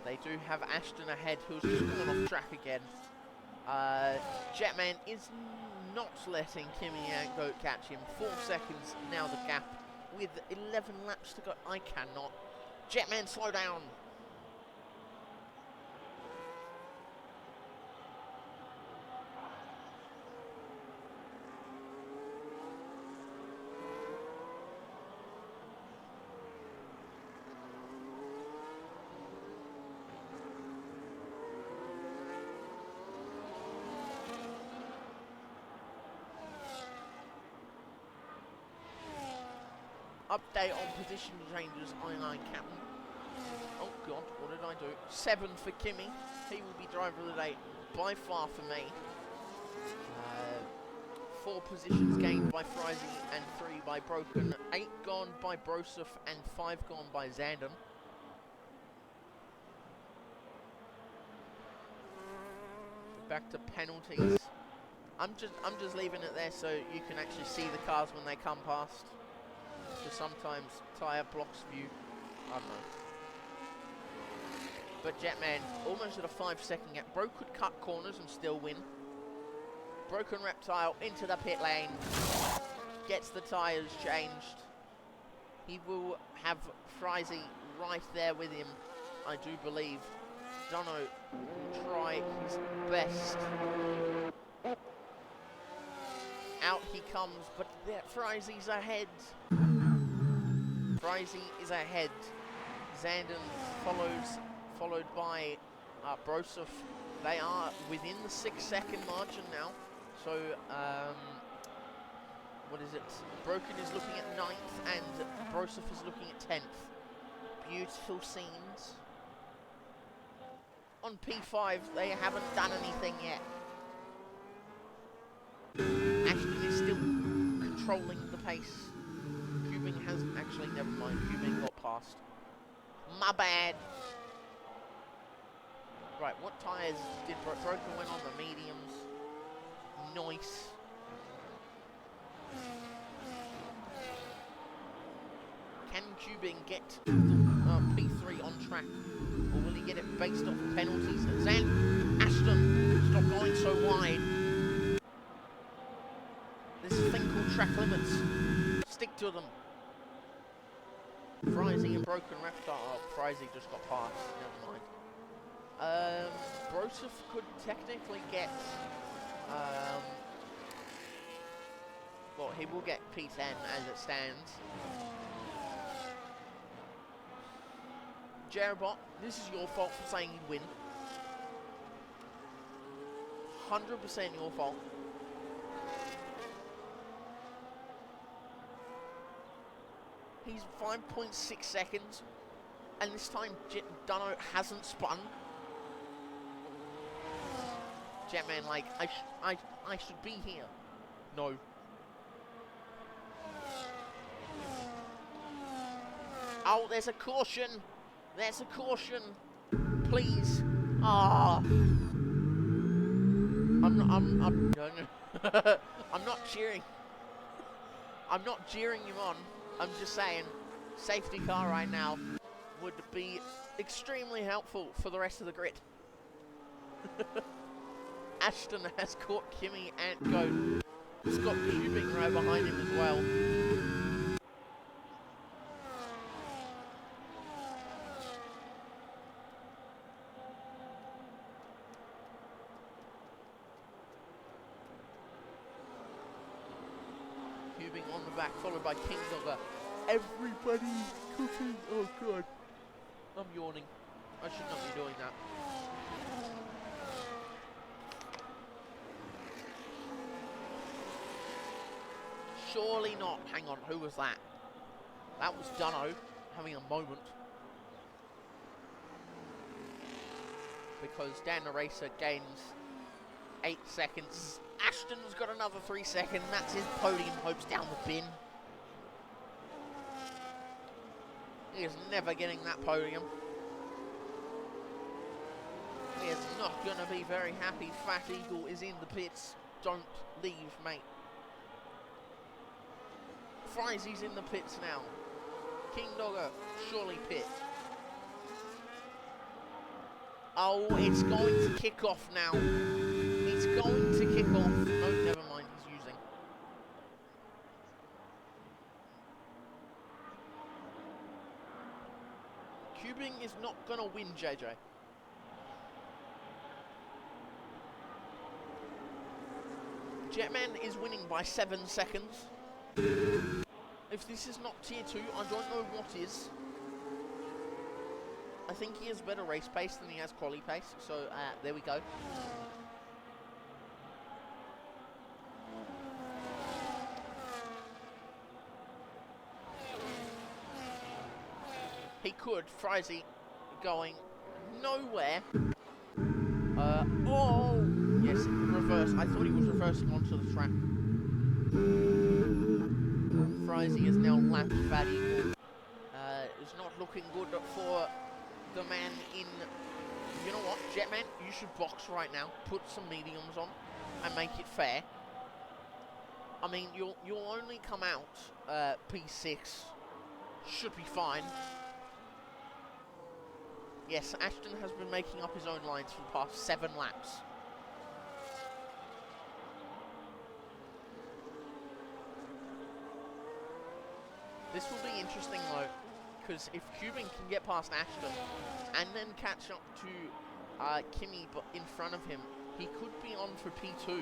They do have Ashton ahead, who's just gone off track again. Jetman is not letting Kimi Goat catch him. 4 seconds now the gap with 11 laps to go. I cannot. Jetman, slow down. Update on position changes, I9 Captain. Oh god, what did I do? 7 for Kimi. He will be driver of the day by far for me. 4 positions gained by Frizy and 3 by Broken. 8 gone by Broseph and 5 gone by Zandon. Back to penalties. I'm just leaving it there so you can actually see the cars when they come past. Because sometimes tyre blocks view. I don't know. But Jetman almost at a 5-second gap. Bro could cut corners and still win. Broken Reptile into the pit lane. Gets the tyres changed. He will have Frizy right there with him, I do believe. Dono will try his best. Out he comes, but Frizy's ahead. Frizy is ahead. Zandon followed by Broseph. They are within the 6-second margin now. So, what is it? Broken is looking at 9th and Broseph is looking at 10th. Beautiful scenes. On P5, they haven't done anything yet. Ashton is still controlling the pace. Cubing has... Actually, never mind. Cubing got past. My bad. Right, what tyres did Broken went on? The mediums. Nice. Can Cubing get the P3 on track? Or will he get it based off penalties? And Ashton, stop going so wide. There's a thing called track limits. Stick to them. Frizy and Broken Reptile. Oh, Frizy just got past. Never mind. Broseph could technically get... well, he will get P10 as it stands. Jerabot, this is your fault for saying you'd win. 100% your fault. He's 5.6 seconds, and this time Dunno hasn't spun. Jetman, like, I should be here. No. Oh, there's a caution. There's a caution. Please. Ah. No, no. I'm not cheering. I'm not cheering him on. I'm just saying, safety car right now would be extremely helpful for the rest of the grid. Ashton has caught Kimi and Goat. He's got Kubing right behind him as well. Kubing on the back, followed by King Dogger. Everybody's cooking. Oh god. I'm yawning. I should not be doing that. Surely not. Hang on, who was that? That was Dunno having a moment. Because Dan the Racer gains 8 seconds. Ashton's got another 3 seconds. That's his podium hopes down the bin. He is never getting that podium. He is not going to be very happy. Fat Eagle is in the pits. Don't leave, mate. Frizzy's in the pits now. King Dogger, surely pit. Oh, it's going to kick off now. It's going to kick off. No, never mind, he's using. Kubing is not going to win, JJ. Jetman is winning by 7 seconds. If this is not tier 2, I don't know what is. I think he has better race pace than he has quali pace, so there we go. He could. Frizzy going nowhere. Oh! Yes, reverse. I thought he was reversing onto the track. Frizzy is now lapped Fat Eagle. It's not looking good for the man in... You know what, Jetman? You should box right now. Put some mediums on and make it fair. I mean, you'll only come out P6. Should be fine. Yes, Ashton has been making up his own lines for the past 7 laps. This will be interesting though, because if Kubing can get past Ashton and then catch up to Kimi but in front of him, he could be on for P2.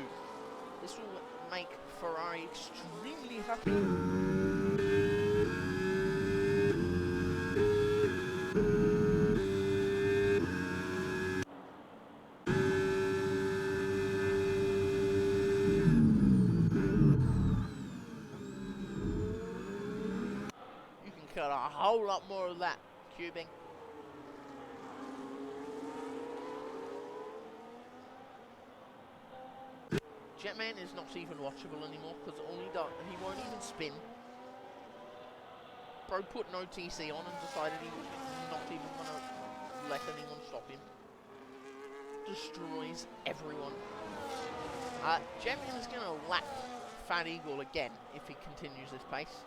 This will make Ferrari extremely happy. Got a whole lot more of that, Kubing. Jetman is not even watchable anymore because all he does, he won't even spin. Bro put no TC on and decided he was not even going to let anyone stop him. Destroys everyone. Jetman is going to lap Fat Eagle again if he continues this pace.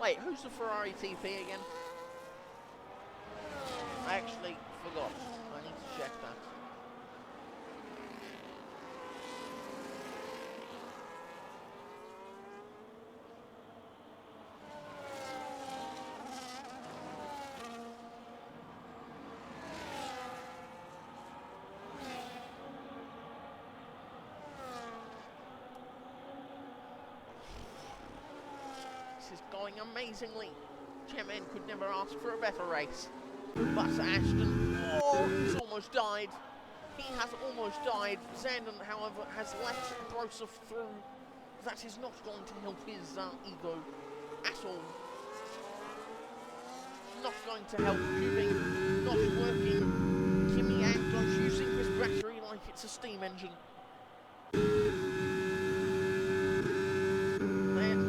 Wait, who's the Ferrari TP again? I actually forgot. I need to check that. Is going amazingly. Chairman could never ask for a better race. But Ashton, oh, he's almost died. He has almost died. Zandon, however, has let Broseph through. That is not going to help his ego at all. Not going to help Kubing. Not working. Kimi Anglos using his battery like it's a steam engine.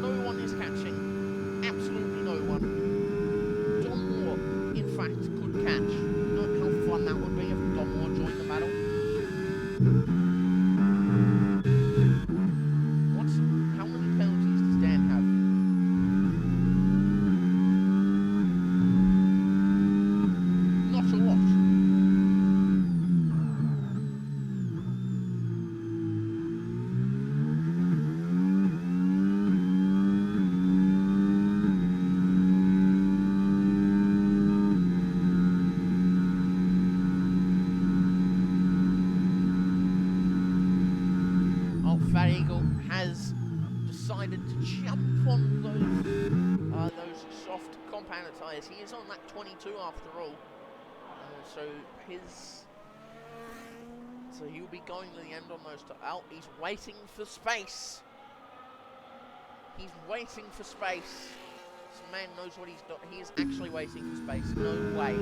No one is catching. Absolutely no one. Don Moore, in fact, could catch. Fat Eagle has decided to jump on those soft compounder tyres. He is on that 22 after all. So he'll be going to the end on those. Oh, he's waiting for space. He's waiting for space. This man knows what he's done. He is actually waiting for space. No way.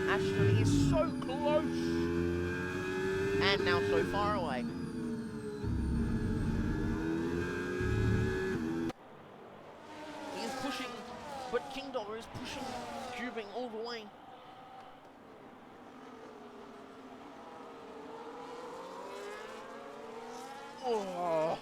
Ashton is so close. And now so far away. He is pushing, but King Dollar is pushing, cubing all the way. Oh.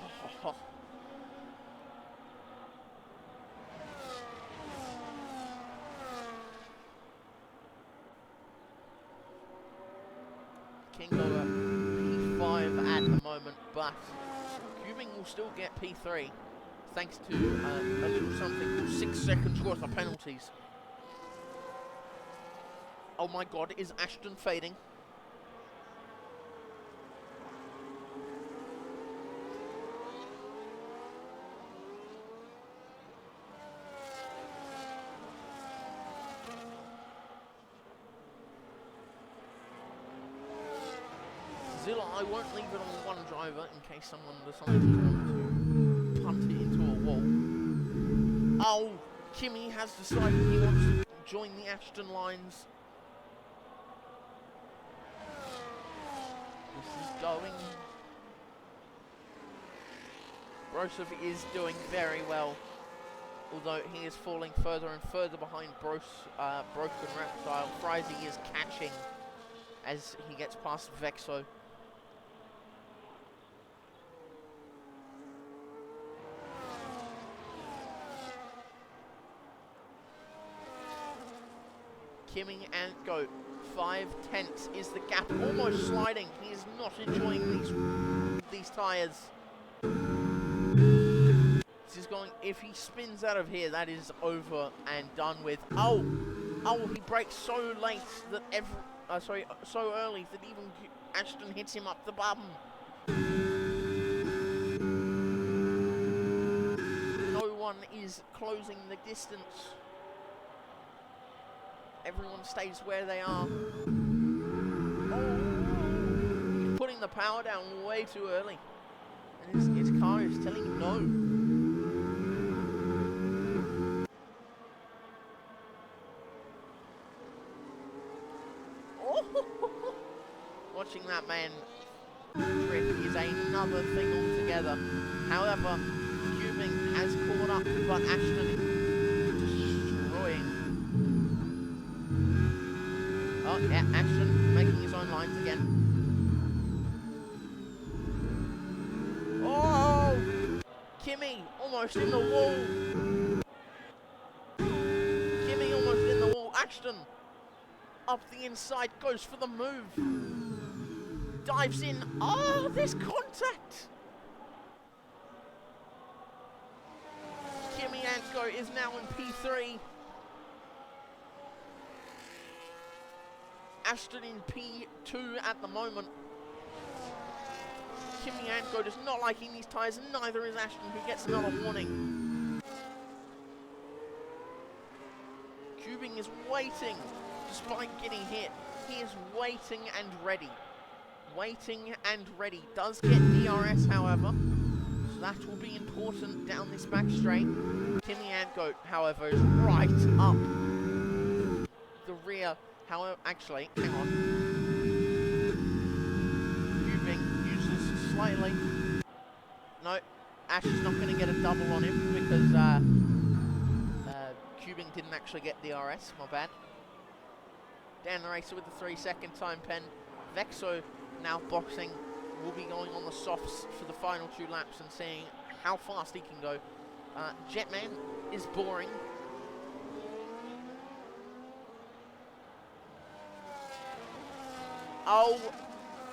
King Dollar P5 at the moment, but cubing will still get P3 thanks to a little something called 6 seconds worth of penalties. Oh my god, is Ashton fading? Zilla, I won't leave it on one driver in case someone decides to want to punt it into a wall. Oh, Kimmy has decided he wants to join the Ashton lines. This is going. Brosov is doing very well, although he is falling further and further behind Broken Reptile. Frizy is catching as he gets past Vexo. Kimmy and Goat, 5/10 is the gap, almost sliding. He is not enjoying these tyres. This is going, if he spins out of here, that is over and done with. Oh, he brakes so late that so early that even Ashton hits him up the bum. No one is closing the distance. Everyone stays where they are. Oh, he's putting the power down way too early. And his car is telling him no. Oh. Watching that man trip is another thing altogether. However, Cubing has caught up, but Ashton is destroying. Oh, yeah, Ashton making his own lines again. Oh! Kimmy almost in the wall. Kimmy almost in the wall. Ashton up the inside, goes for the move. Dives in. Oh, there's contact! Kimmy Antko is now in P3. Ashton in P2 at the moment. Kimmy Antko is not liking these tyres, and neither is Ashton, who gets another warning. Cubing is waiting, despite getting hit. He is waiting and ready. Waiting and ready. Does get DRS, however, so that will be important down this back straight. Kimmy Antko, however, is right up the rear. However, actually, hang on. Cubing uses slightly. No, Ash is not going to get a double on him because Cubing didn't actually get DRS. My bad. Dan the Racer with the 3-second time pen. Vexo now boxing. Will be going on the softs for the final 2 laps and seeing how fast he can go. Jetman is boring. Oh,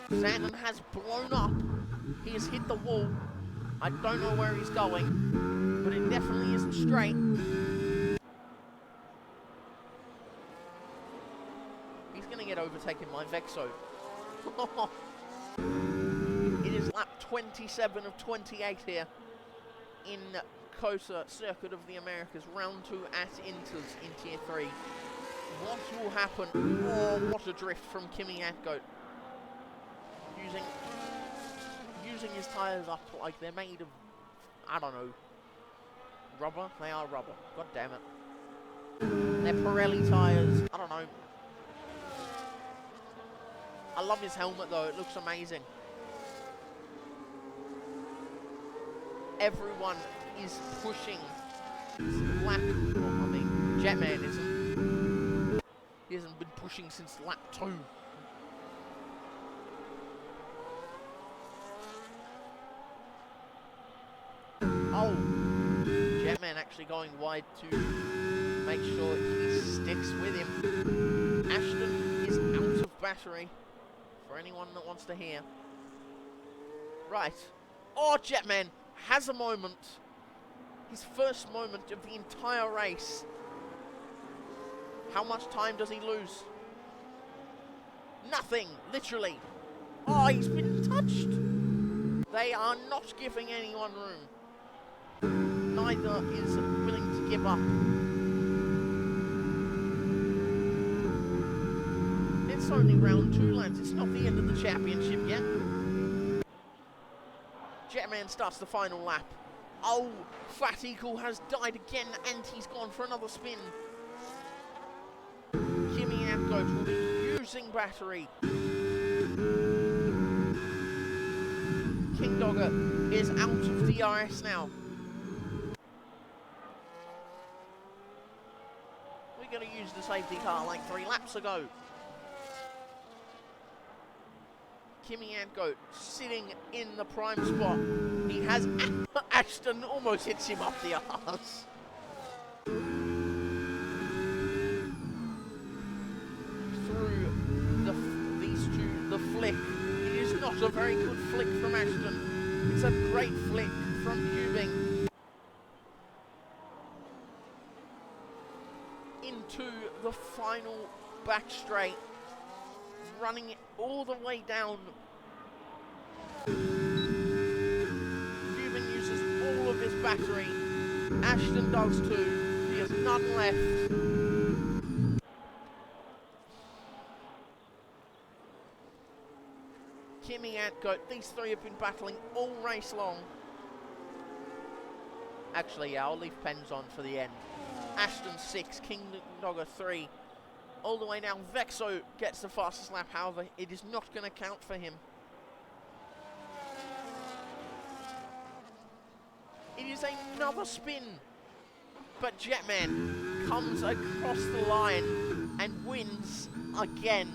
Zandon has blown up. He has hit the wall. I don't know where he's going, but it definitely isn't straight. He's going to get overtaken by Vexo. It is lap 27 of 28 here in COTA, Circuit of the Americas, round 2 at Inters in Tier 3. What will happen? Oh, what a drift from Kimi Antgoat. Using his tyres up like they're made of, I don't know, rubber? They are rubber. God damn it. They're Pirelli tyres. I don't know. I love his helmet though. It looks amazing. Everyone is pushing lap. Well, I mean, Jetman isn't. He hasn't been pushing since lap 2. Oh, Jetman actually going wide to make sure he sticks with him. Ashton is out of battery, for anyone that wants to hear. Right. Oh, Jetman has a moment. His first moment of the entire race. How much time does he lose? Nothing, literally. Oh, he's been touched. They are not giving anyone room. Neither is willing to give up. It's only round 2, lads. It's not the end of the championship yet. Jetman starts the final lap. Oh, Fat Eagle has died again and he's gone for another spin. Kimi Antgoat will be using battery. King Dogger is out of DRS now. We're going to use the safety car like 3 laps ago. Kimi Antgoat sitting in the prime spot. He has Ashton almost hits him up the arse. Through these two, the flick. It is not a very good flick from Ashton. It's a great flick from Hubing. Into the final back straight. Running it all the way down. Cuban uses all of his battery. Ashton does too. He has none left. Kimi Antgoat, these 3 have been battling all race long. Actually, yeah, I'll leave pens on for the end. Ashton 6, King Dogger 3. All the way down, Vexo gets the fastest lap, however, it is not going to count for him. It is another spin, but Jetman comes across the line and wins again.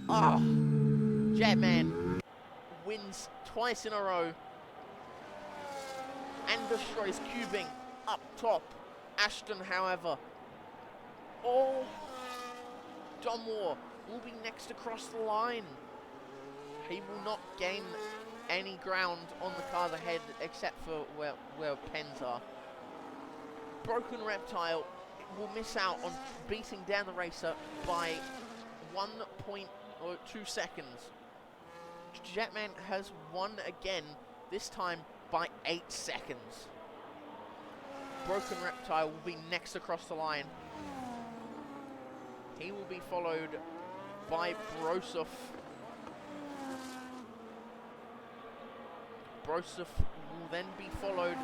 Ah, Jetman wins twice in a row and destroys Cubing up top. Ashton, however, oh, John Moore will be next across the line. He will not gain any ground on the cars ahead except for where pens are. Broken Reptile will miss out on beating down the racer by 1.2 seconds. Jetman has won again, this time by 8 seconds. Broken Reptile will be next across the line. He will be followed by Brosov. Brosov will then be followed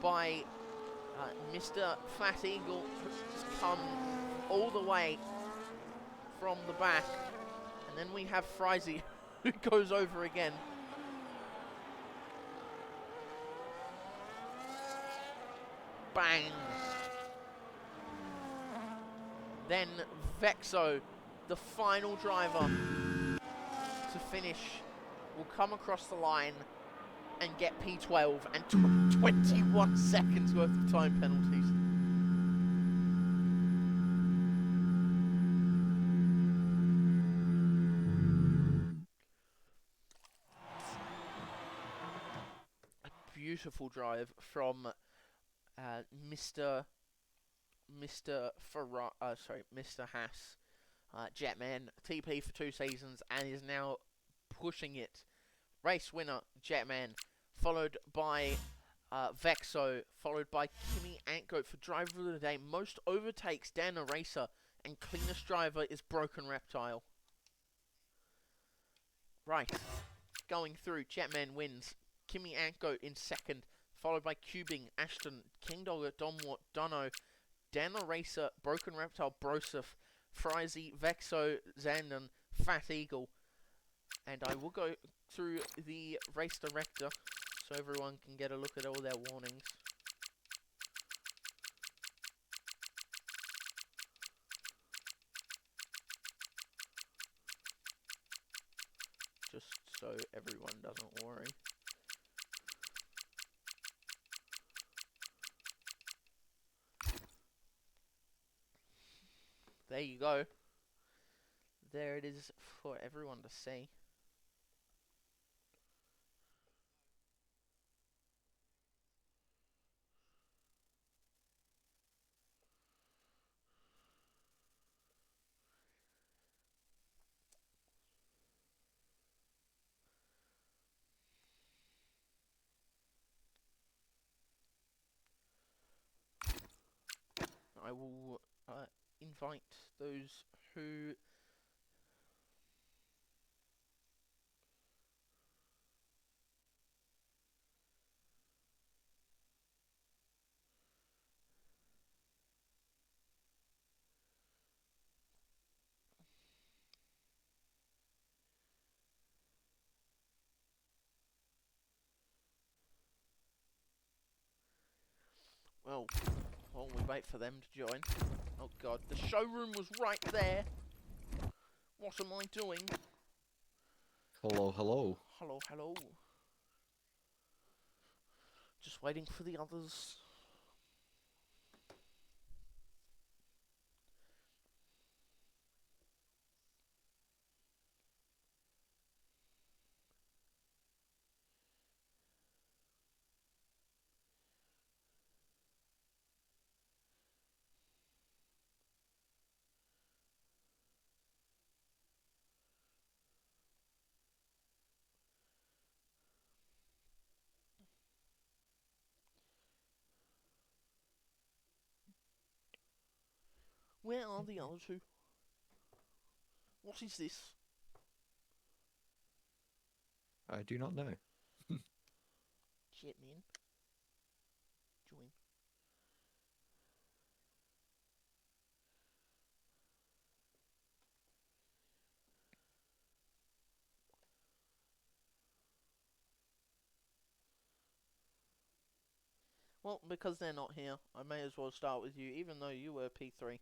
by Mr. Fat Eagle, who's come all the way from the back. And then we have Frizy, who goes over again. Bang! Then Vexo, the final driver to finish, will come across the line and get P12 and 21 seconds worth of time penalties. A beautiful drive from Mr. Haas, Jetman, TP for 2 seasons, and is now pushing it Race winner, Jetman, followed by Vexo, followed by Kimi Antgoat for driver of the day. Most overtakes, Dan the Racer, and cleanest driver is Broken Reptile. Right, going through, Jetman wins. Kimi Antgoat in second, followed by Cubing, Ashton, King Dogger, Domwart, Dono, Dan the Racer, Broken Reptile, Broseph, Frizy, Vexo, Zandon, Fat Eagle. And I will go through the race director so everyone can get a look at all their warnings. Just so everyone doesn't worry. There you go. There it is for everyone to see. I will invite those who... Well, while we wait for them to join. Oh god, the showroom was right there. What am I doing? Hello, hello. Hello, hello. Just waiting for the others. Where are the other two? What is this? I do not know. Jetman. Join. Well, because they're not here, I may as well start with you, even though you were P3.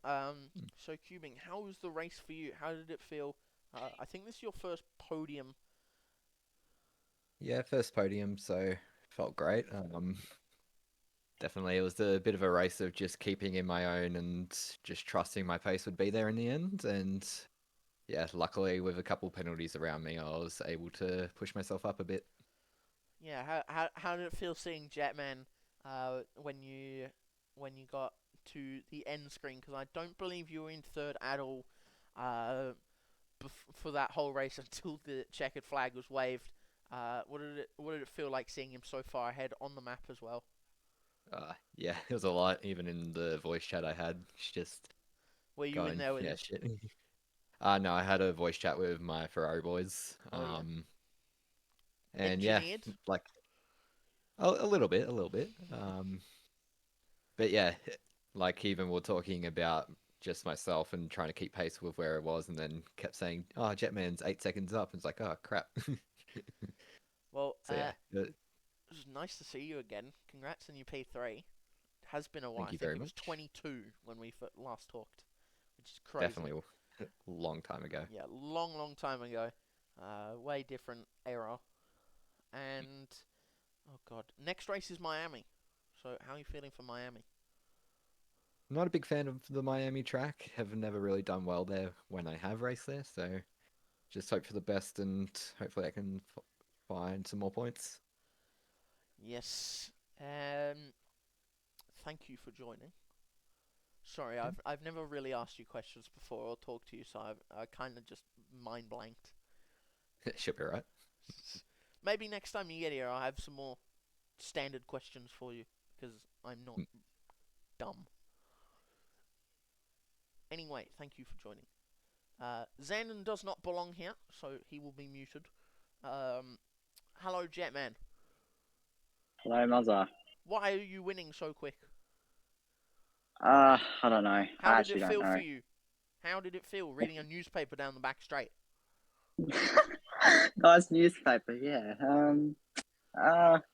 So Cubing, how was the race for you? How did it feel? I think this is your first podium. Yeah, first podium, so felt great. Definitely, it was a bit of a race of just keeping in my own and just trusting my pace would be there in the end. And yeah, luckily with a couple penalties around me, I was able to push myself up a bit. Yeah, how did it feel seeing Jetman when you got to the end screen? Because I don't believe you were in third at all uh, for that whole race until the checkered flag was waved. What did it feel like seeing him so far ahead on the map as well? Yeah, it was a lot, even in the voice chat I had. It's just Were you in going, there with yeah, him? shit. No, I had a voice chat with my Ferrari boys. Oh yeah, And yeah, engineered. like a little bit, a little bit. But yeah, like even we're talking about just myself and trying to keep pace with where it was, and then kept saying, "Oh, Jetman's 8 seconds up." And it's like, "Oh, crap." Well, So yeah, it was nice to see you again. Congrats on your P3. It has been a while. thank I you think very it was much. 22 when we last talked, which is crazy. Definitely a long time ago. Yeah, long, long time ago. Way different era. And oh god, next race is Miami. So how are you feeling for Miami? I'm not a big fan of the Miami track. Have never really done well there when I have raced there. So just hope for the best, and hopefully I can find some more points. Yes. Thank you for joining. Sorry, Yeah, I've never really asked you questions before or talked to you, so I kind of just mind blanked. it should be right. Maybe next time you get here, I'll have some more standard questions for you because I'm not dumb. Anyway, thank you for joining. Xandon does not belong here, so he will be muted. Um, hello, Jetman. Hello, Muzza. Why are you winning so quick? I don't know. I How did it actually don't feel for know. you? How did it feel reading a newspaper down the back straight? Nice newspaper, yeah.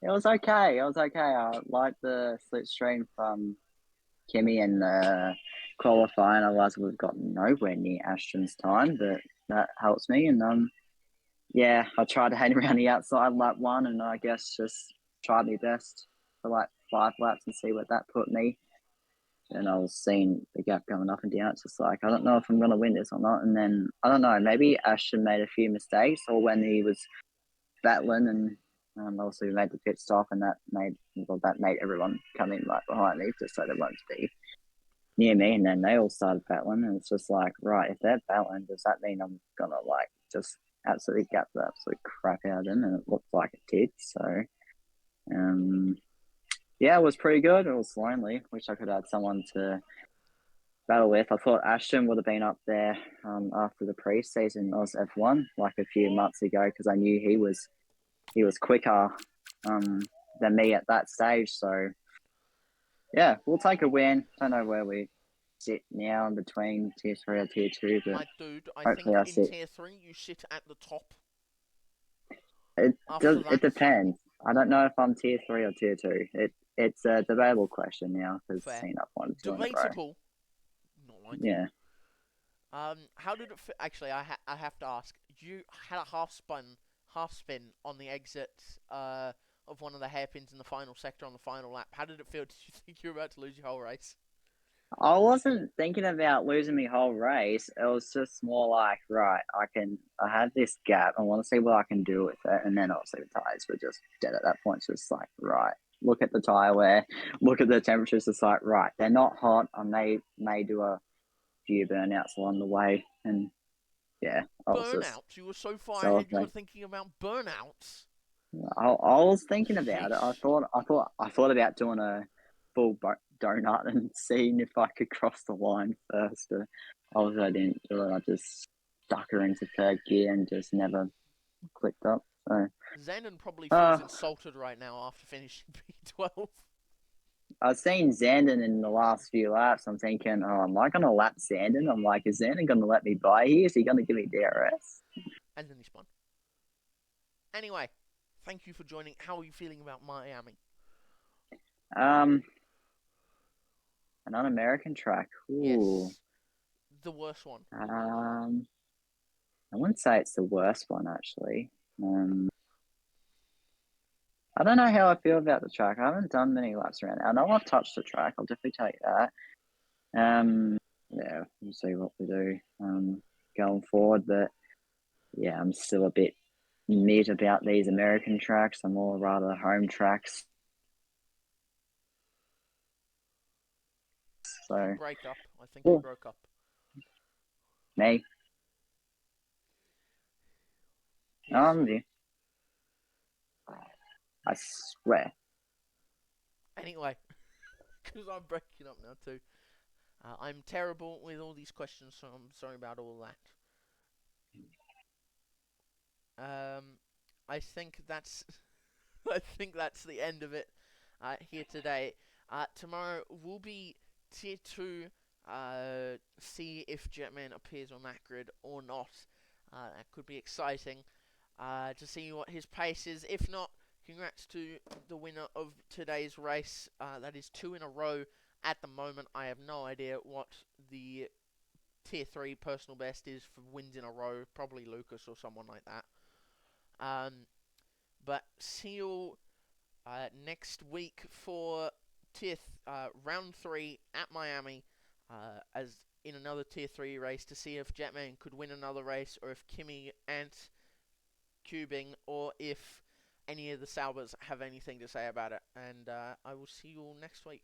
It was okay. It was okay. I liked the slipstream from Kimmy and the qualifying. Otherwise, we've got nowhere near Ashton's time, but that helps me. And yeah, I tried to hang around the outside lap one, and I guess just tried my best for like 5 laps and see where that put me. And I was seeing the gap going up and down. It's just like, I don't know if I'm going to win this or not. And then, I don't know, maybe Ashton made a few mistakes, or when he was battling and also he made the pit stop, and that made everyone come in right behind me just so they won't be near me. And then they all started battling. And it's just like, right, if they're battling, does that mean I'm going to like just absolutely gap the absolute crap out of them? And it looked like it did. So, um, yeah, it was pretty good. It was lonely. Wish I could have had someone to battle with. I thought Ashton would have been up there after the preseason Oz F1 like a few months ago because I knew he was quicker than me at that stage. So yeah, we'll take a win. Don't know where we sit now in between tier 3 or tier 2, but My dude, I hopefully think I in sit. tier 3 you sit at the top. It After does. It that, depends. I don't know if I'm tier 3 or tier 2. It's a debatable question now because fair. seen up 1, 2 in a row. Debatable. Not like it. Yeah. How did it? Actually, I have to ask. You had a half spin on the exit of one of the hairpins in the final sector on the final lap. How did it feel? Did you think you were about to lose your whole race? I wasn't thinking about losing my whole race. It was just more like, right, I have this gap. I want to see what I can do with it. And then obviously the tires were just dead at that point. So it's like, right, look at the tire wear, look at the temperatures. It's like, right, they're not hot. I may do a few burnouts along the way. And yeah, I was just, Burnouts. You were so far so I was ahead. You were like, thinking about burnouts. I was thinking about it. Sheesh. I thought about doing a full donut and seeing if I could cross the line first. But obviously, I didn't do it. I just stuck her into third gear and just never clicked up. So, Xandon probably feels uh, insulted right now after finishing P12. I've seen Zandon in the last few laps. I'm thinking, oh, am I going to lap Zandon? I'm like, is Zandon going to let me by here? Is he going to give me DRS? And then he spun. Anyway, thank you for joining. How are you feeling about Miami? Um, an un-American track. Ooh. Yes, the worst one. I wouldn't say it's the worst one actually. I don't know how I feel about the track. I haven't done many laps around it. I know I've touched the track. I'll definitely tell you that. Yeah, we'll see what we do going forward. But yeah, I'm still a bit mid about these American tracks. I'm more rather home tracks. Did you So, break up? I think you oh, broke up. me. Yes. Yeah, I swear. Anyway, because I'm breaking up now too. I'm terrible with all these questions, so I'm sorry about all that. I think that's I think that's the end of it here today. Tomorrow will be tier 2. See if Jetman appears on that grid or not. That could be exciting to see what his pace is. If not, congrats to the winner of today's race. That is 2 in a row at the moment. I have no idea what the tier 3 personal best is for wins in a row. Probably Lucas or someone like that. But see you next week for round 3 at Miami, as in another tier 3 race to see if Jetman could win another race, or if Kimmy, Ant, Cubing, or if any of the Saubers have anything to say about it. And I will see you all next week.